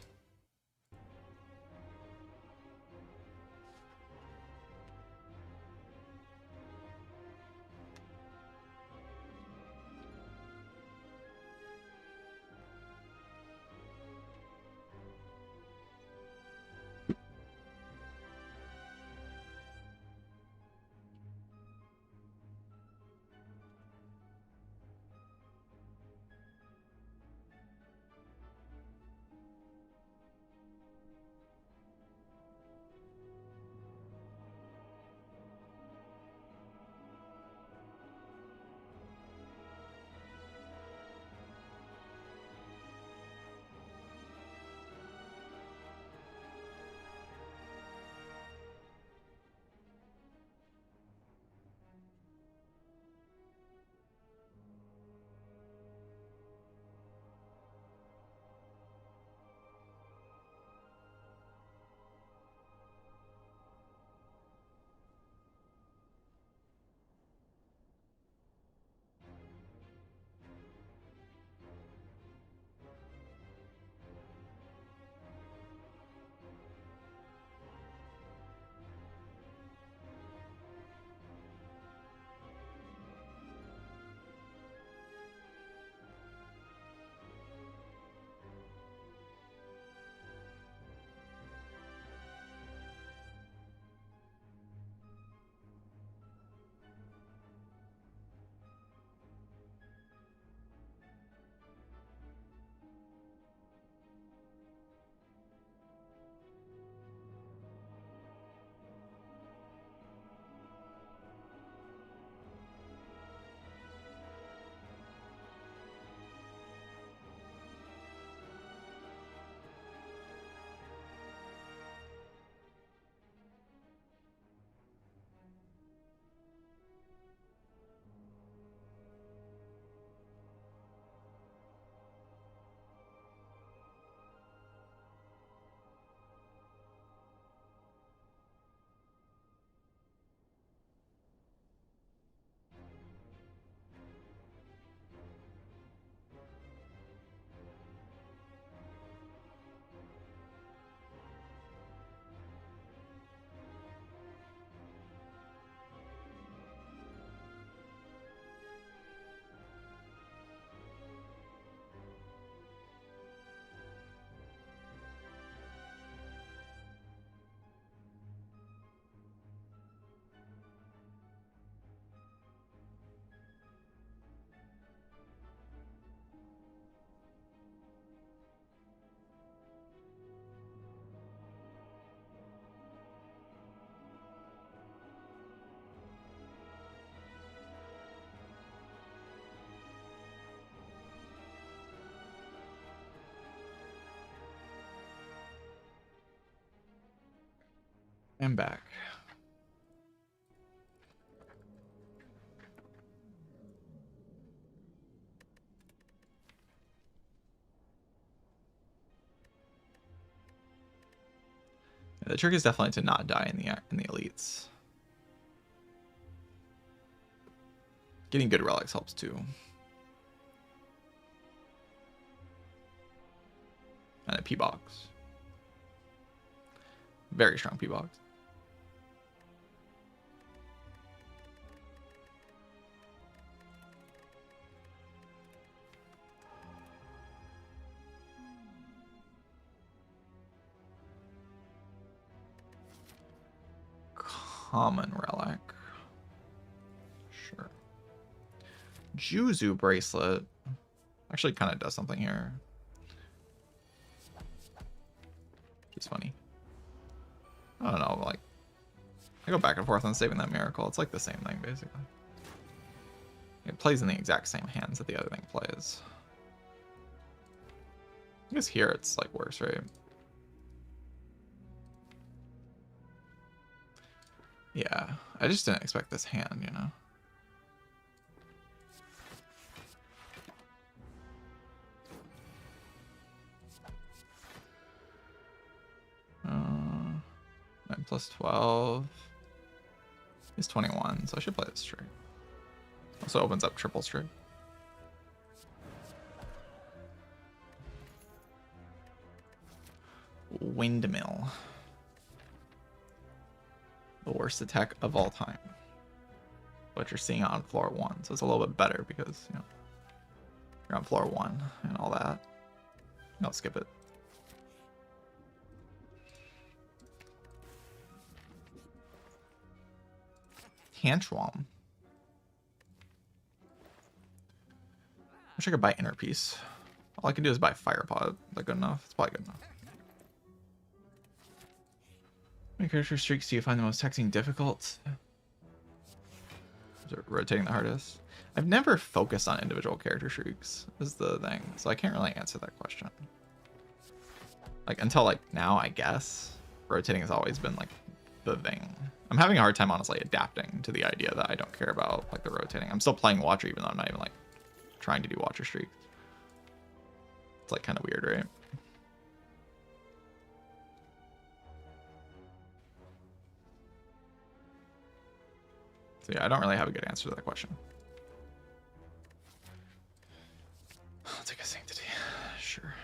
I'm back. The trick is definitely to not die in the elites. Getting good relics helps too. And a P-box. Very strong P-box. Common relic. Sure. Juzu bracelet. Actually kind of does something here. It's funny. I don't know, like, I go back and forth on saving that miracle. It's like the same thing, basically. It plays in the exact same hands that the other thing plays. I guess here it's like worse, right? Yeah, I just didn't expect this hand, you know? Uh, 9 plus 12 is 21, so I should play this straight. Also opens up triple straight. Windmill. The worst attack of all time. But you're seeing it on floor 1, so it's a little bit better because, you know, you're on floor 1 and all that. No, skip it. Tantrum. Wish I could buy Inner Peace. All I can do is buy Firepot. Is that good enough? It's probably good enough. How many character streaks do you find the most texting difficult? Is it rotating the hardest? I've never focused on individual character streaks, is the thing, so I can't really answer that question. Like, until like now, I guess. Rotating has always been like the thing. I'm having a hard time, honestly, adapting to the idea that I don't care about like the rotating. I'm still playing Watcher, even though I'm not even like trying to do Watcher streaks. It's like kind of weird, right? So yeah, I don't really have a good answer to that question. I'll take a Sanctity. Sure.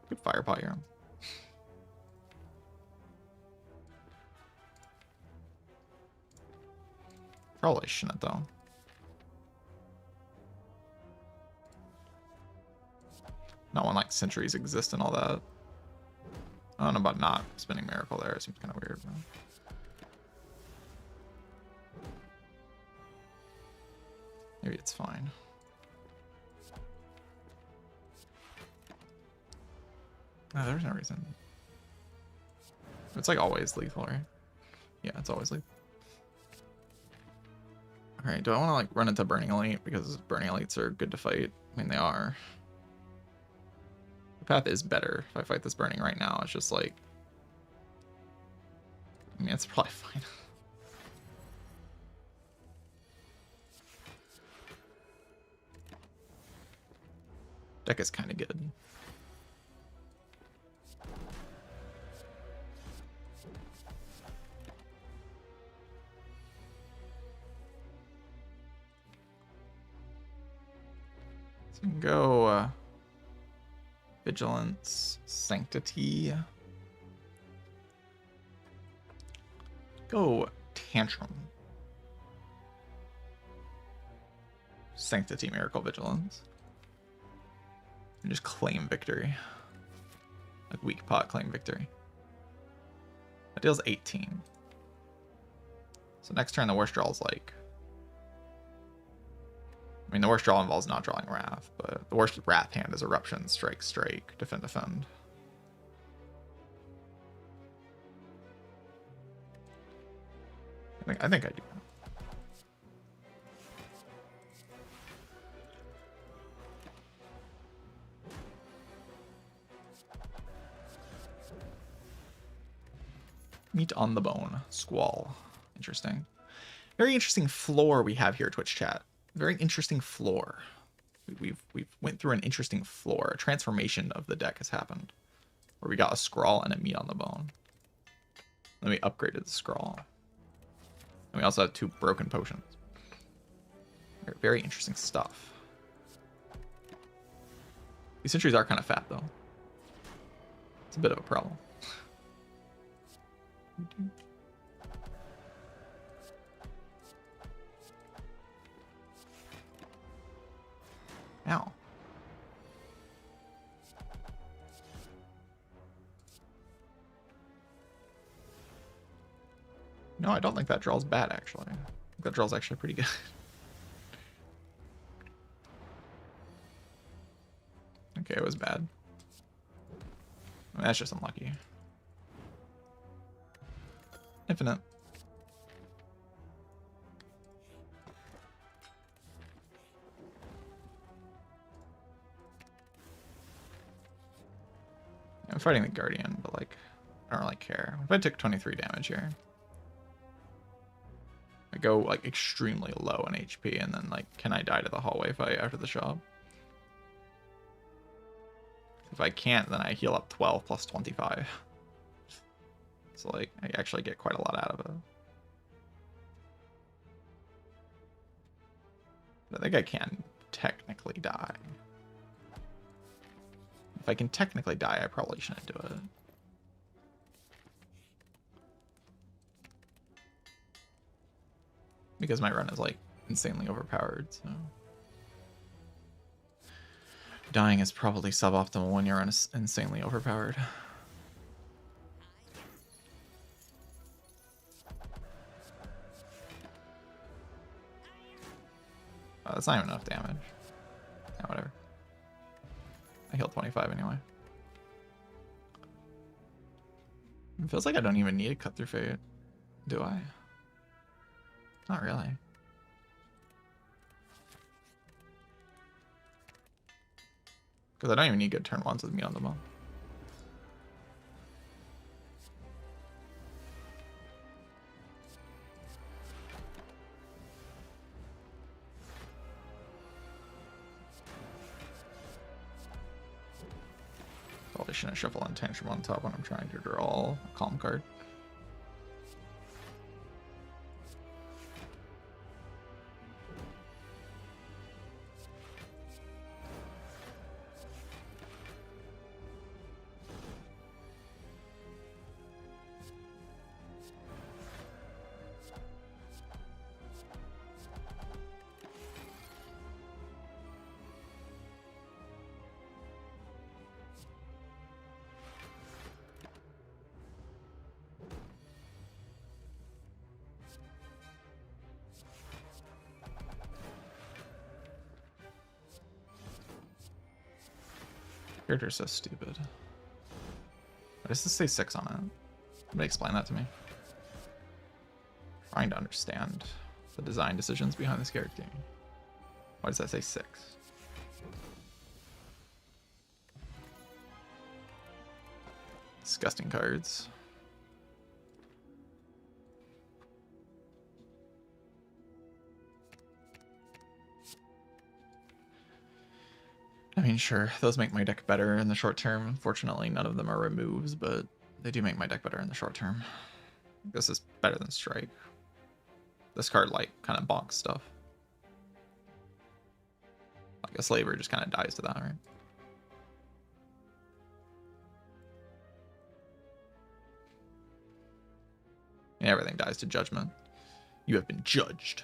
Good Firepot here. Probably shouldn't though. Not when like centuries exist and all that. I don't know about not spinning Miracle there. It seems kind of weird. Man. Maybe it's fine. No, there's no reason. It's like always lethal, right? Yeah, it's always lethal. Alright, do I want to like run into Burning Elite? Because Burning Elites are good to fight. I mean, they are. The path is better if I fight this Burning right now. It's just like... I mean, it's probably fine. Deck is kind of good. So we can go Vigilance, Sanctity. Go Tantrum. Sanctity, Miracle, Vigilance. And just claim victory. Like weak pot, claim victory. That deals 18. So next turn the worst draw is like... I mean, the worst draw involves not drawing Wrath, but the worst Wrath hand is Eruption, Strike, Strike, Defend, Defend. I think I do. Meat on the bone. Squall. Interesting. Very interesting floor we have here, Twitch chat. Very interesting floor. We've went through an interesting floor. A transformation of the deck has happened. Where we got a scrawl and a meat on the bone. Then we upgraded the scrawl. And we also have 2 broken potions. Very interesting stuff. These sentries are kind of fat, though. It's a bit of a problem. Ow. No, I don't think that draw's bad, actually. I think that draw's actually pretty good. Okay, it was bad. I mean, that's just unlucky. Infinite. I'm fighting the Guardian, but like, I don't really care. If I took 23 damage here, I go like extremely low on HP, and then like, can I die to the hallway fight after the shop? If I can't, then I heal up 12 plus 25. So like, I actually get quite a lot out of it. But I think I can technically die. If I can technically die, I probably shouldn't do it. Because my run is like insanely overpowered, so. Dying is probably suboptimal when you're insanely overpowered. Oh, that's not even enough damage. Yeah, whatever. I healed 25 anyway. It feels like I don't even need a cut through fate, do I? Not really. Because I don't even need good turn 1s with me on the bone. Probably shouldn't shuffle Intention on top when I'm trying to draw a calm card. Character's so stupid. Why does this say 6 on it? Somebody explain that to me. Trying to understand the design decisions behind this character. Why does that say 6? Disgusting cards. I mean, sure, those make my deck better in the short term. Fortunately, none of them are removes, but they do make my deck better in the short term. This is better than Strike. This card, like, kind of bonks stuff. Like, a Slaver just kind of dies to that, right? And everything dies to Judgment. You have been judged.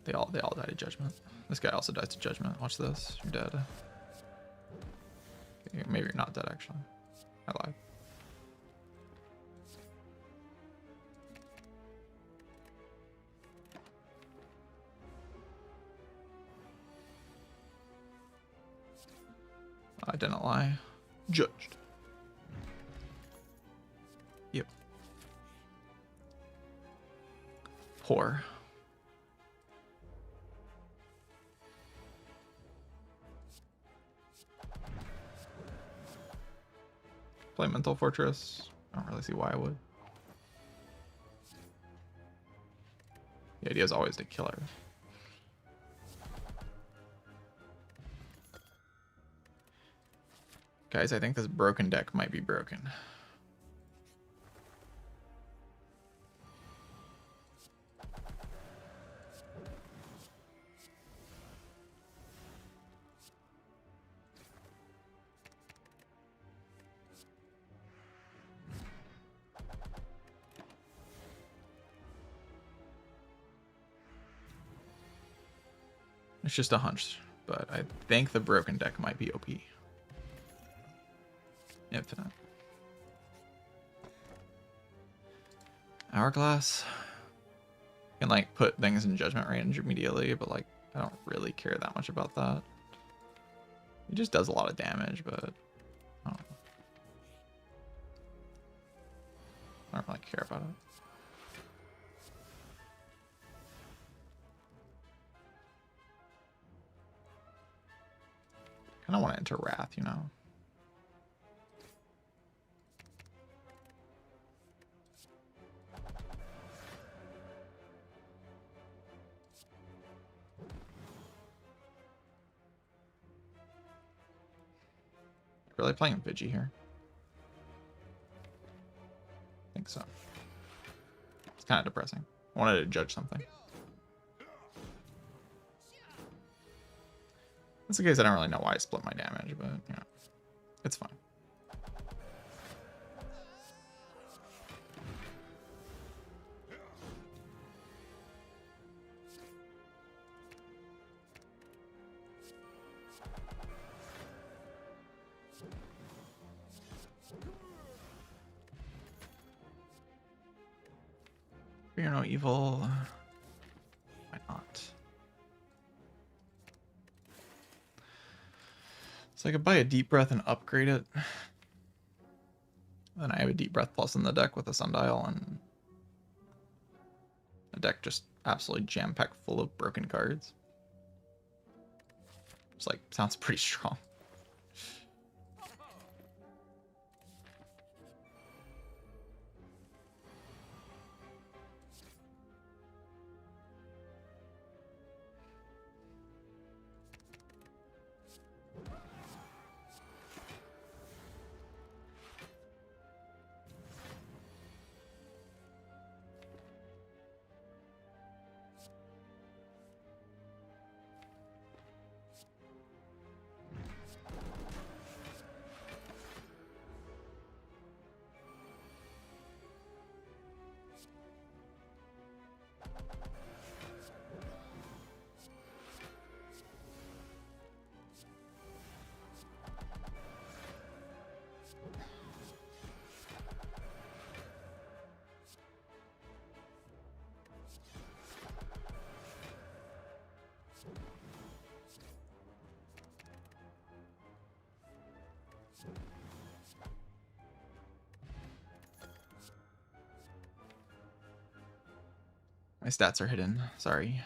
They all die to Judgment. This guy also dies to Judgment. Watch this. You're dead. Okay, maybe you're not dead, actually. I lied. I didn't lie. Judged. Yep. Poor. play Mental Fortress. I don't really see why I would. The idea is always to kill her. Guys, I think this broken deck might be broken. It's just a hunch, but I think the broken deck might be OP. Infinite. Hourglass. Can like put things in judgment range immediately, but like I don't really care that much about that. He just does a lot of damage, but I don't really care about it. I don't want to enter Wrath, you know. Really playing Vigi here? I think so. It's kind of depressing. I wanted to judge something. That's the case. I don't really know why I split my damage, but you know, it's fine. Fear no evil. Why not? So I could buy a deep breath and upgrade it. Then I have a deep breath plus in the deck with a sundial and a deck just absolutely jam-packed full of broken cards. It's like sounds pretty strong. My stats are hidden. Sorry.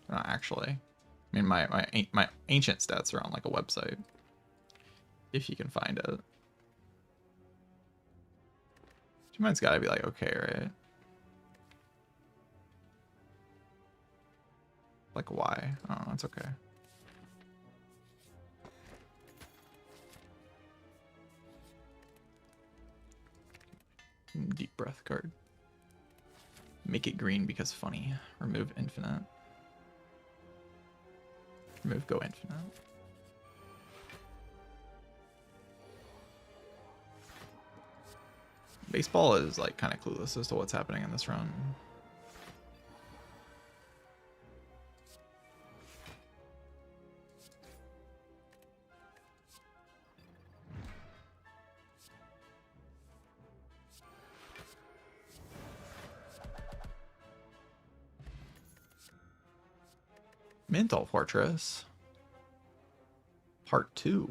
Not actually. I mean, my ancient stats are on like a website. If you can find it. 2-mine's gotta be like okay, right? Like why? Oh, it's okay. Deep breath card. Make it green because funny. Remove infinite. Remove go infinite. Baseball is like kind of clueless as to what's happening in this run. Mental Fortress. Part 2.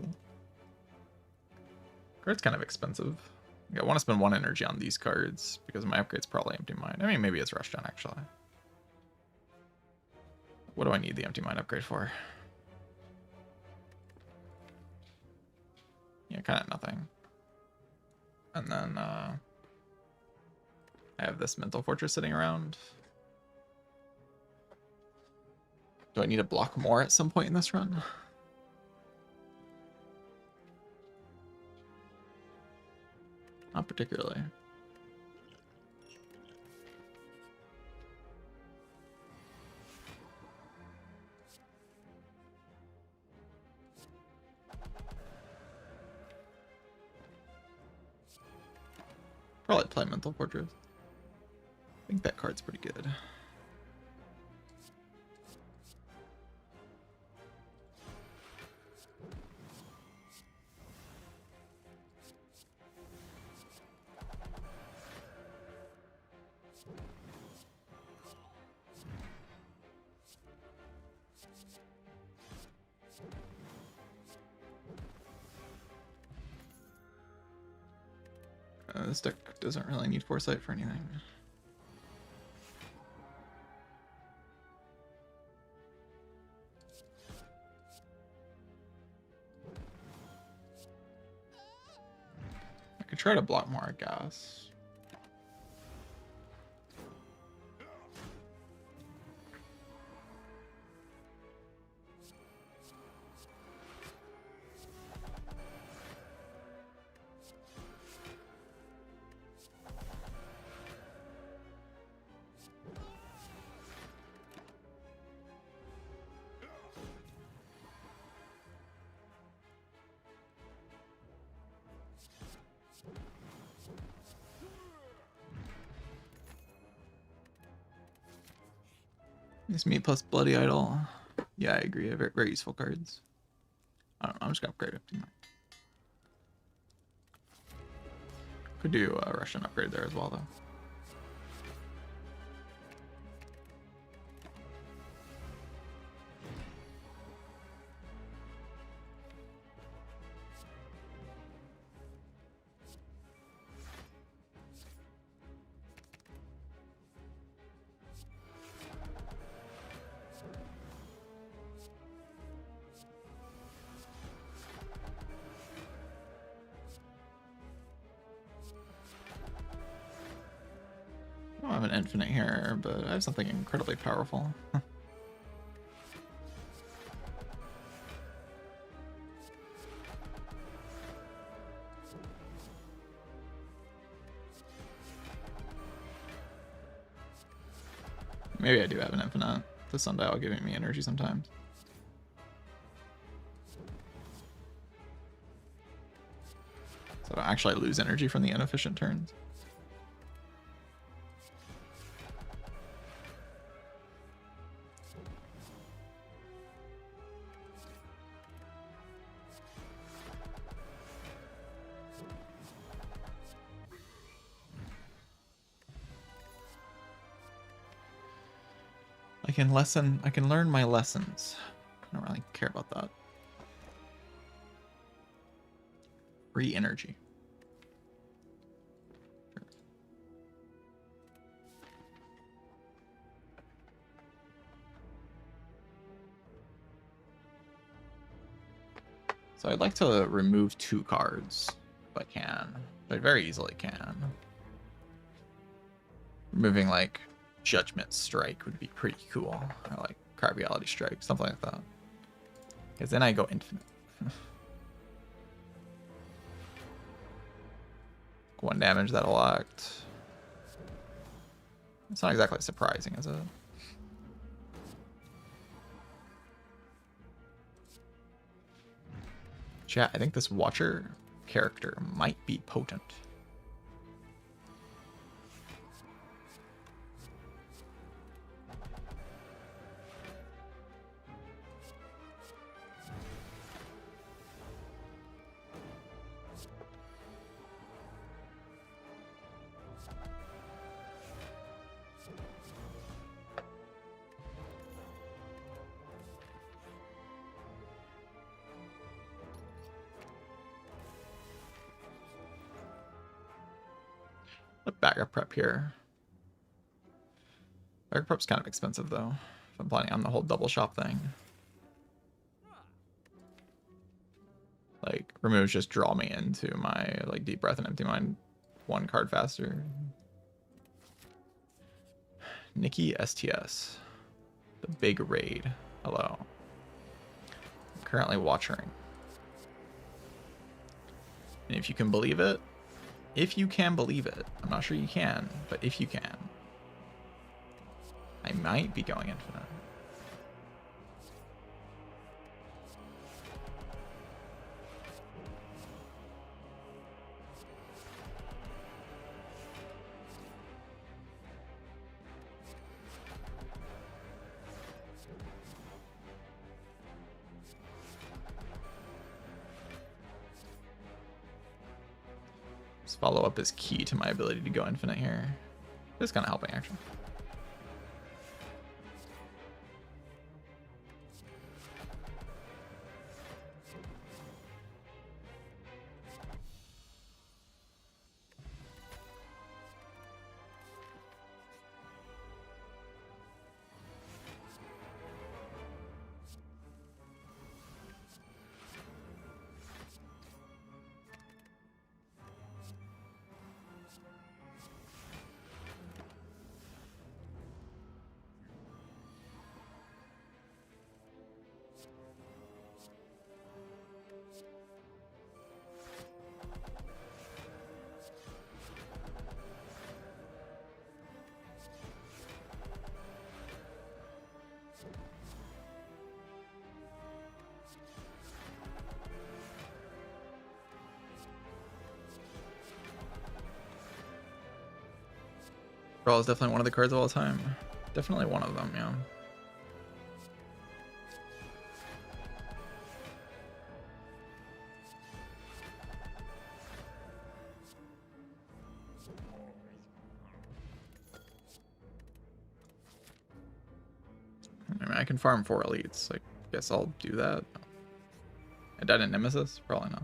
Card's kind of expensive. I want to spend 1 energy on these cards because my upgrade's probably Empty Mind. I mean, maybe it's Rush Down, actually. What do I need the Empty Mind upgrade for? Yeah, kind of nothing. And then I have this mental fortress sitting around. Do I need to block more at some point in this run? Not particularly. Probably play Mental Fortress. I think that card's pretty good. This deck doesn't really need Foresight for anything. I could try to block more, I guess. This me plus Bloody Idol. Yeah, I agree. Very, very useful cards. I don't know. I'm just gonna upgrade it. Could do a Russian upgrade there as well, though. I don't have an infinite here, but I have something incredibly powerful. Maybe I do have an infinite. The sundial giving me energy sometimes. So I don't actually lose energy from the inefficient turns. I can learn my lessons. I don't really care about that. Free energy. Sure. So I'd like to remove 2 cards if I can. But I very easily can. Removing like Judgment Strike would be pretty cool. Or like Card Reality Strike, something like that. Because then I go infinite. 1 damage, that'll act. It's not exactly surprising, is it? Chat, I think this Watcher character might be potent. Backup prep here. Backup prep's kind of expensive though, if I'm planning on the whole double shop thing. Like, removes just draw me into my, like, Deep Breath and Empty Mind 1 card faster. Nikki STS. The big raid. Hello. I'm currently watching. And if you can believe it, I'm not sure you can, but if you can, I might be going infinite. This follow-up is key to my ability to go infinite here. It's kind of helping, actually. Brawl is definitely one of the cards of all time. Definitely one of them, yeah. I mean, I can farm 4 elites. Like, guess I'll do that. I died in Nemesis? Probably not.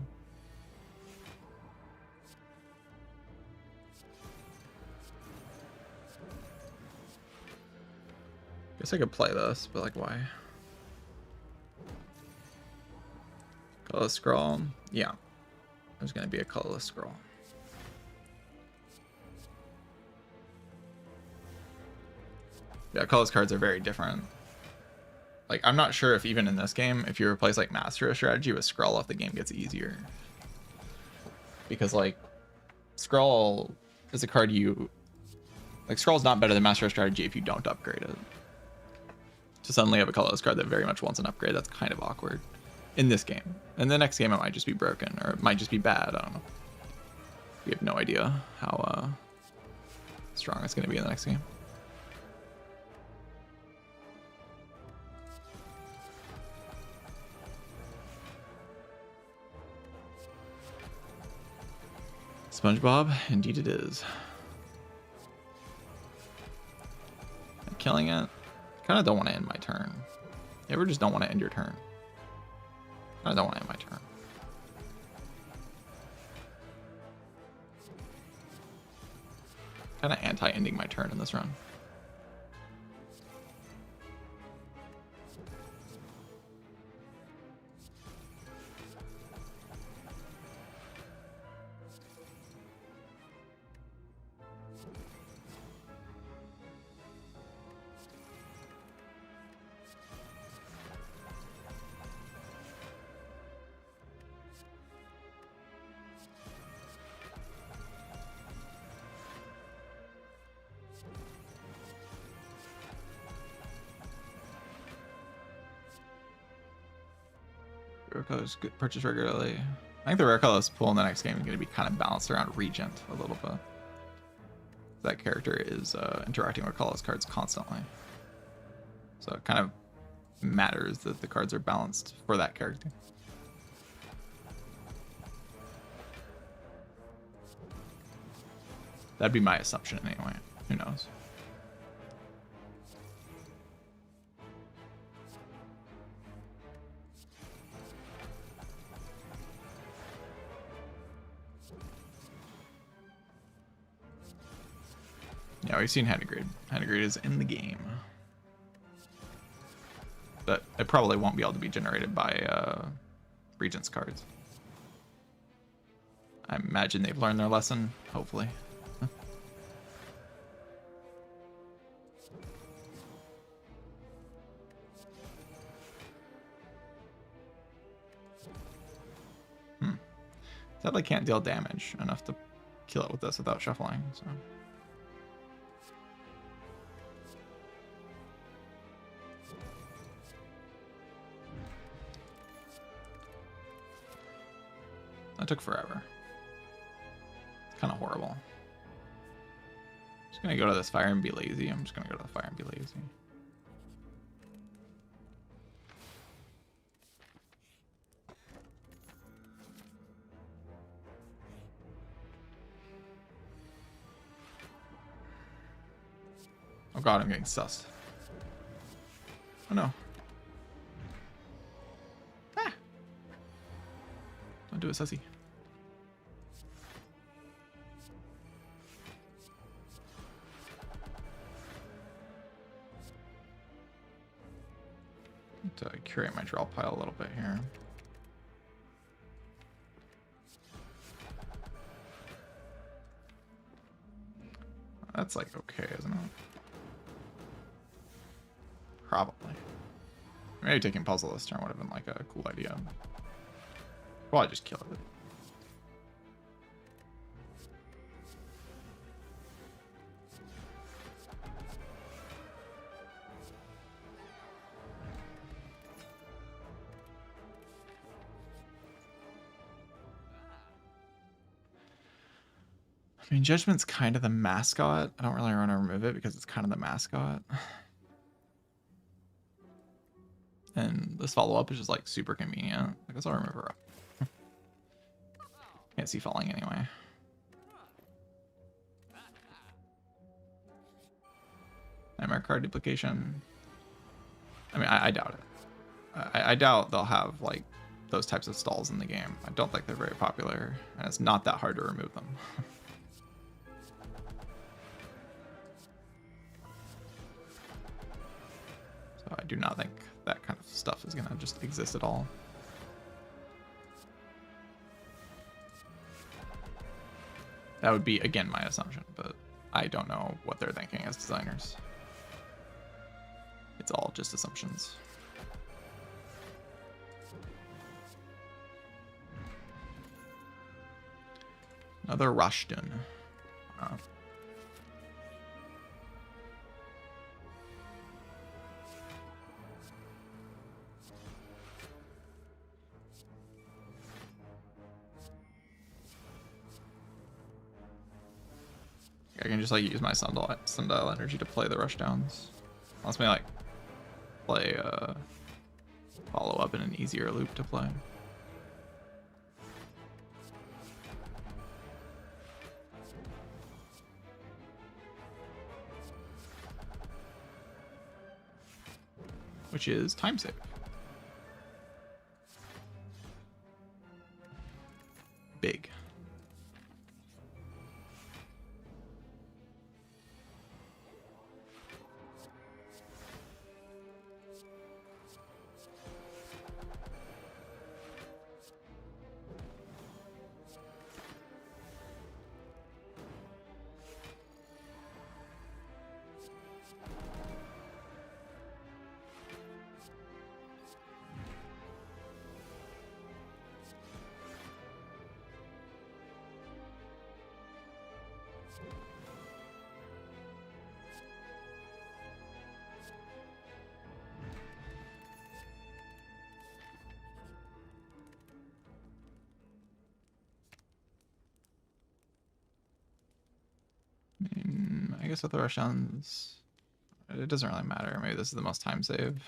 Guess I could play this, but like, why? Colorless scroll. Yeah, there's gonna be a colorless scroll. Yeah, colorless cards are very different. Like, I'm not sure if even in this game, if you replace like Master of Strategy with Scroll, if the game gets easier. Because like, Scroll is a card you like. Scroll is not better than Master of Strategy if you don't upgrade it. To suddenly have a colorless card that very much wants an upgrade, that's kind of awkward in this game. In the next game, it might just be broken, or it might just be bad. I don't know. We have no idea how strong it's going to be in the next game. SpongeBob, indeed it is. I'm killing it. Kind of don't want to end my turn. You ever just don't want to end your turn? I don't want to end my turn. Kind of anti-ending my turn in this run. Rare colors purchase regularly. I think the rare colors pool in the next game is going to be kind of balanced around Regent a little bit. That character is interacting with colorless cards constantly. So it kind of matters that the cards are balanced for that character. That'd be my assumption anyway. Who knows? Yeah, we've seen Hendegrade. Hendegrade is in the game. But it probably won't be able to be generated by Regent's cards. I imagine they've learned their lesson, hopefully. Sadly can't deal damage enough to kill it with this without shuffling, so. That took forever. It's kind of horrible. I'm just gonna go to this fire and be lazy. I'm just gonna go to the fire and be lazy. Oh god, I'm getting sussed. Oh no. Ah! Don't do it, sussy. To curate my draw pile a little bit here. That's like okay, isn't it? Probably. Maybe taking puzzle this turn would have been like a cool idea. Probably just kill it. I mean, Judgment's kind of the mascot. I don't really want to remove it because it's kind of the mascot. And this follow-up is just like super convenient. I guess I'll remove her up. Can't see falling anyway. Nightmare card duplication. I mean, I doubt it. I doubt they'll have like those types of stalls in the game. I don't think they're very popular, and it's not that hard to remove them. So I do not think that kind of stuff is gonna just exist at all. That would be, again, my assumption, but I don't know what they're thinking as designers. It's all just assumptions. Another Rushton. I can just like use my sundial energy to play the rushdowns. Unless me like play follow up in an easier loop to play. Which is time save. Big. I guess with the rushdowns, it doesn't really matter. Maybe this is the most time save.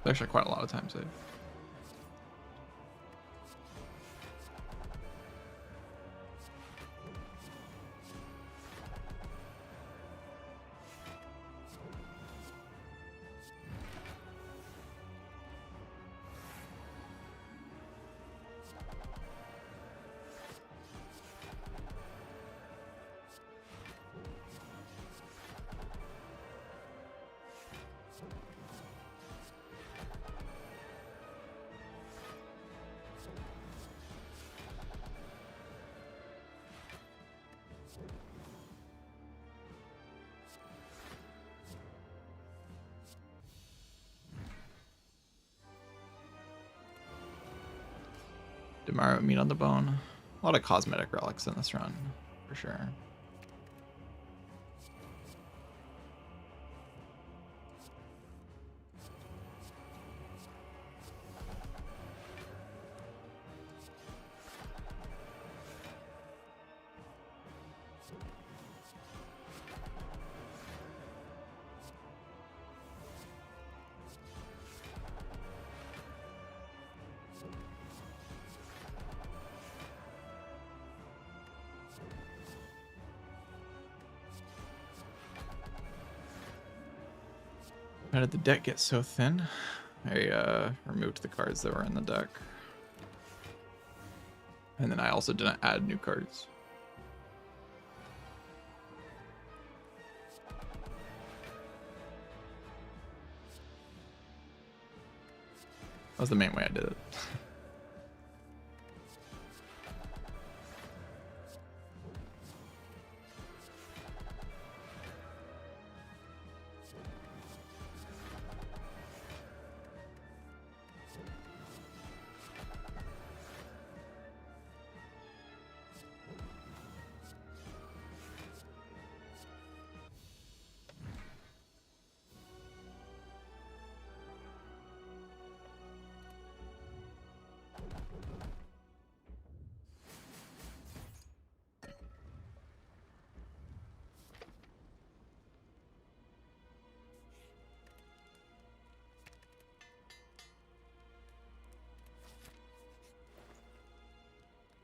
There's actually quite a lot of time save. Demaro meat on the bone. A lot of cosmetic relics in this run, for sure. How did the deck get so thin? I removed the cards that were in the deck. And then I also didn't add new cards. That was the main way I did it.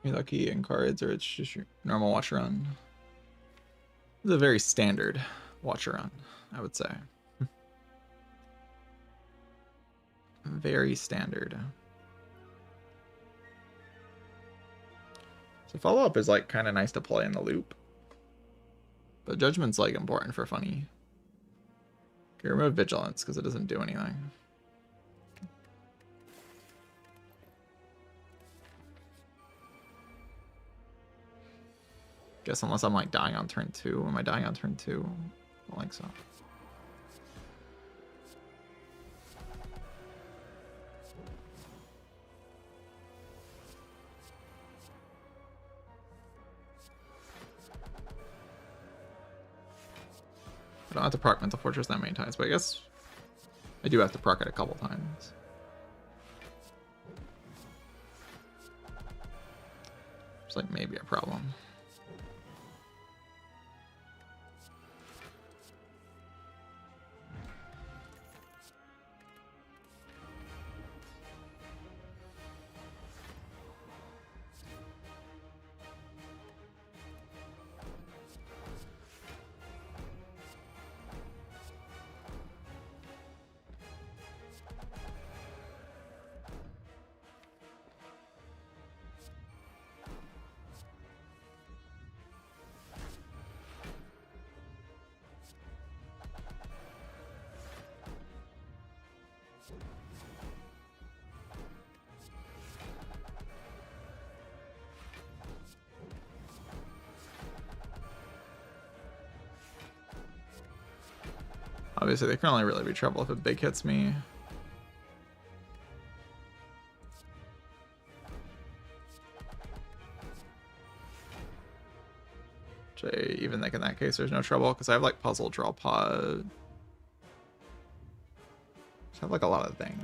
You're lucky in cards, or it's just your normal watch run. This is a very standard watch run, I would say. Very standard. So follow-up is like kind of nice to play in the loop. But Judgment's like important for funny. Okay, remove Vigilance because it doesn't do anything. Guess unless I'm like dying on turn 2. Am I dying on turn 2? I don't think so. I don't have to proc Mental Fortress that many times, but I guess I do have to proc it a couple times. It's like maybe a problem. Obviously, they can only really be trouble if a big hits me. Which I even think in that case there's no trouble, because I have like puzzle, draw pod. I have like a lot of things.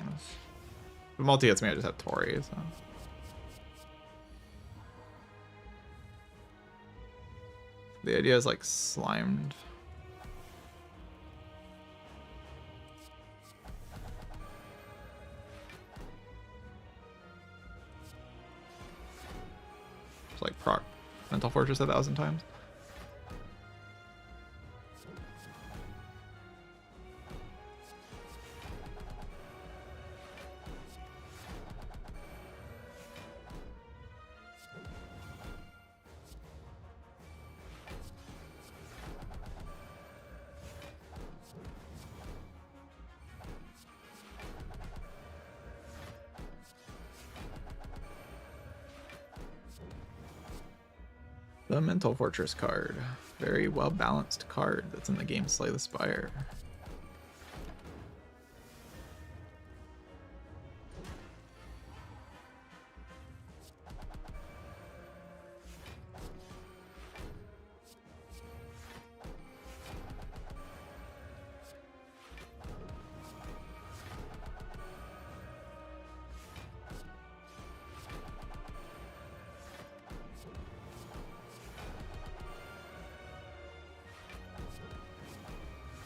If multi hits me, I just have Tori, so. The idea is like slimed. It's like proc Mental Fortress 1,000 times. The Mental Fortress card. Very well balanced card that's in the game Slay the Spire.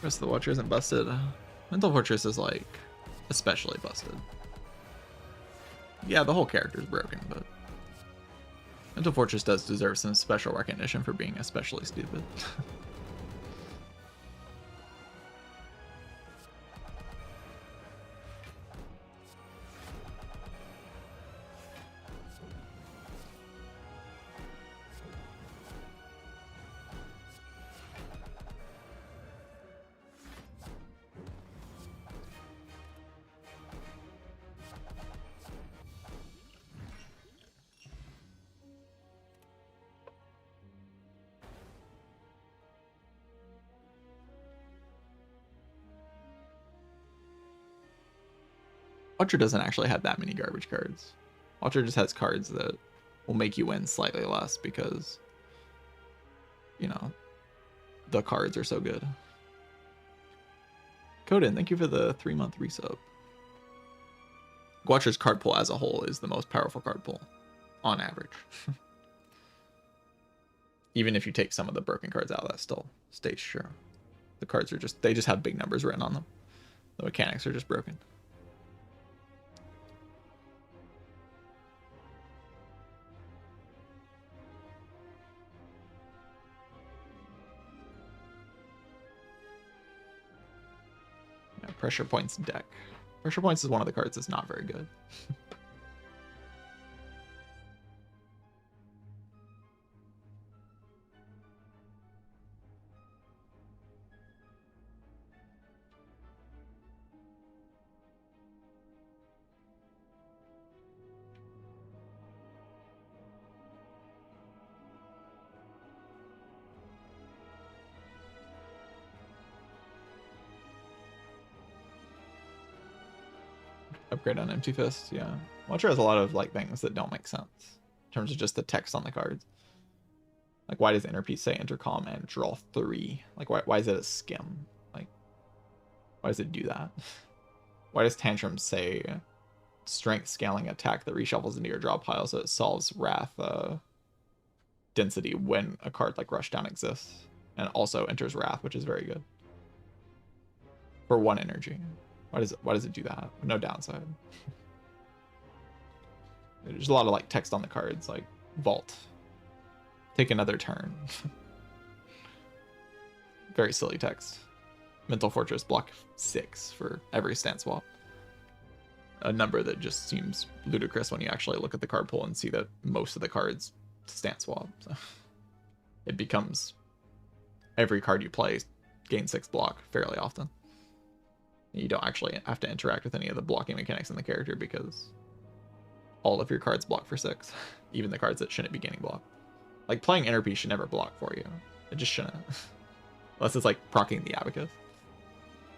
Rest of the Watcher isn't busted. Mental Fortress is like especially busted. Yeah, the whole character is broken, but Mental Fortress does deserve some special recognition for being especially stupid. Watcher doesn't actually have that many garbage cards. Watcher just has cards that will make you win slightly less because, you know, the cards are so good. Coden, thank you for the 3-month resub. Watcher's card pool as a whole is the most powerful card pool, on average. Even if you take some of the broken cards out, that still stays true. The cards are they just have big numbers written on them. The mechanics are just broken. Yeah, Pressure Points deck. Pressure Points is one of the cards that's not very good. Upgrade on Empty Fist, yeah. Watcher has a lot of like things that don't make sense in terms of just the text on the cards. Like, why does Inner Peace say intercom and draw 3? Like, why is it a skim? Like, why does it do that? Why does Tantrum say strength scaling attack that reshuffles into your draw pile so it solves Wrath density when a card like Rushdown exists? And also enters Wrath, which is very good. For 1 energy. Why does it do that? No downside. There's a lot of like text on the cards, like Vault. Take another turn. Very silly text. Mental Fortress block 6 for every stance swap. A number that just seems ludicrous when you actually look at the card pool and see that most of the cards stance swap. So it becomes every card you play gain 6 block fairly often. You don't actually have to interact with any of the blocking mechanics in the character because all of your cards block for 6. Even the cards that shouldn't be gaining block. Like, playing Inner Peace should never block for you. It just shouldn't. Unless it's like proccing the Abacus.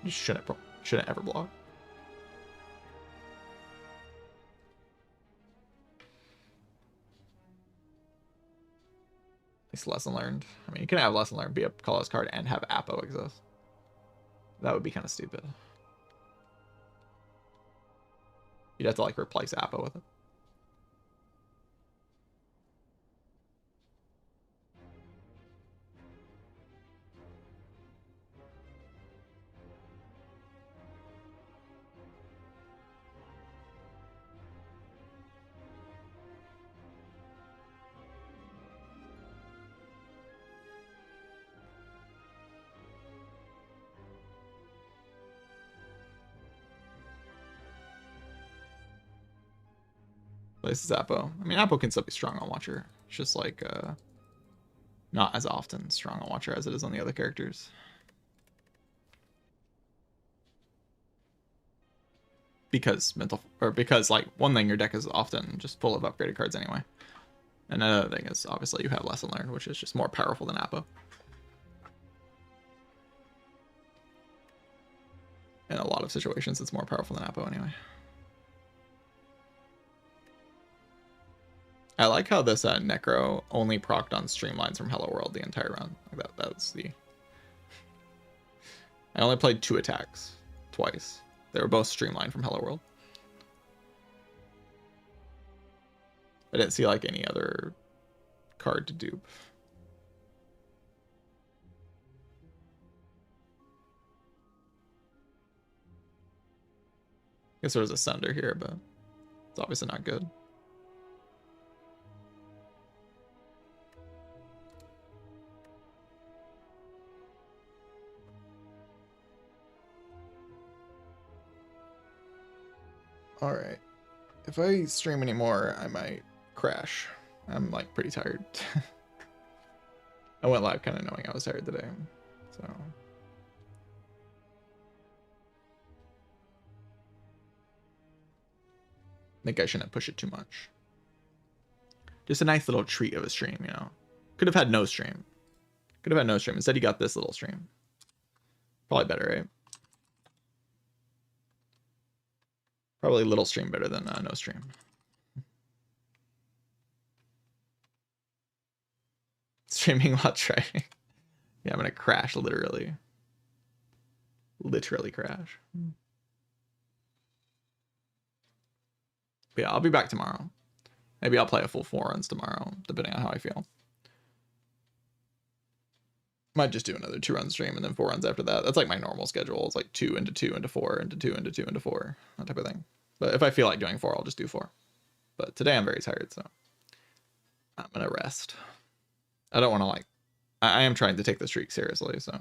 You shouldn't ever block. It's lesson learned. I mean, you can have lesson learned be a colorless card and have Apo exist. That would be kind of stupid. You'd have to like replace Apo with it. This is Apo. I mean, Apo can still be strong on Watcher. It's just like not as often strong on Watcher as it is on the other characters. Because like one thing, your deck is often just full of upgraded cards anyway. And another thing is obviously you have Lesson Learned, which is just more powerful than Apo. In a lot of situations, it's more powerful than Apo anyway. I like how this Necro only procced on Streamlines from Hello World the entire run. Like that was the... I only played 2 attacks twice. They were both streamlined from Hello World. I didn't see like any other card to dupe. Guess there was a sender here, but it's obviously not good. All right. If I stream anymore, I might crash. I'm like pretty tired. I went live kind of knowing I was tired today, so. I think I shouldn't push it too much. Just a nice little treat of a stream, you know. Could have had no stream. Could have had no stream. Instead, you got this little stream. Probably better, right? Probably a little stream better than no stream. Streaming while trying. Yeah, I'm gonna crash literally. Literally crash. But yeah, I'll be back tomorrow. Maybe I'll play a full 4 runs tomorrow, depending on how I feel. Might just do another 2 run stream and then 4 runs after that. That's like my normal schedule. It's like 2 into 2 into 4 into 2 into 2 into 4, that type of thing. But if I feel like doing 4, I'll just do 4. But today I'm very tired, so I'm gonna rest. I don't want to like, I am trying to take the streak seriously, so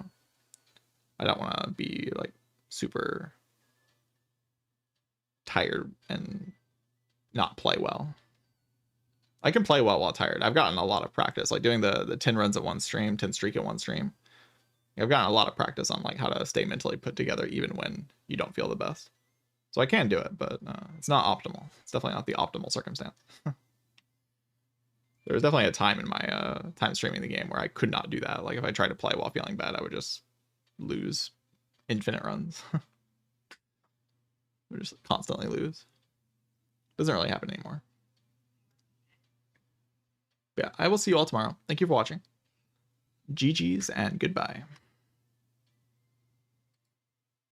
I don't want to be like super tired and not play well. I can play well while tired. I've gotten a lot of practice, like doing the 10 runs at one stream, 10 streak at one stream. I've gotten a lot of practice on like how to stay mentally put together even when you don't feel the best. So I can do it, but it's not optimal. It's definitely not the optimal circumstance. There was definitely a time in my time streaming the game where I could not do that. Like if I tried to play while feeling bad, I would just lose infinite runs. I would just constantly lose. Doesn't really happen anymore. But yeah, I will see you all tomorrow. Thank you for watching. GG's and goodbye.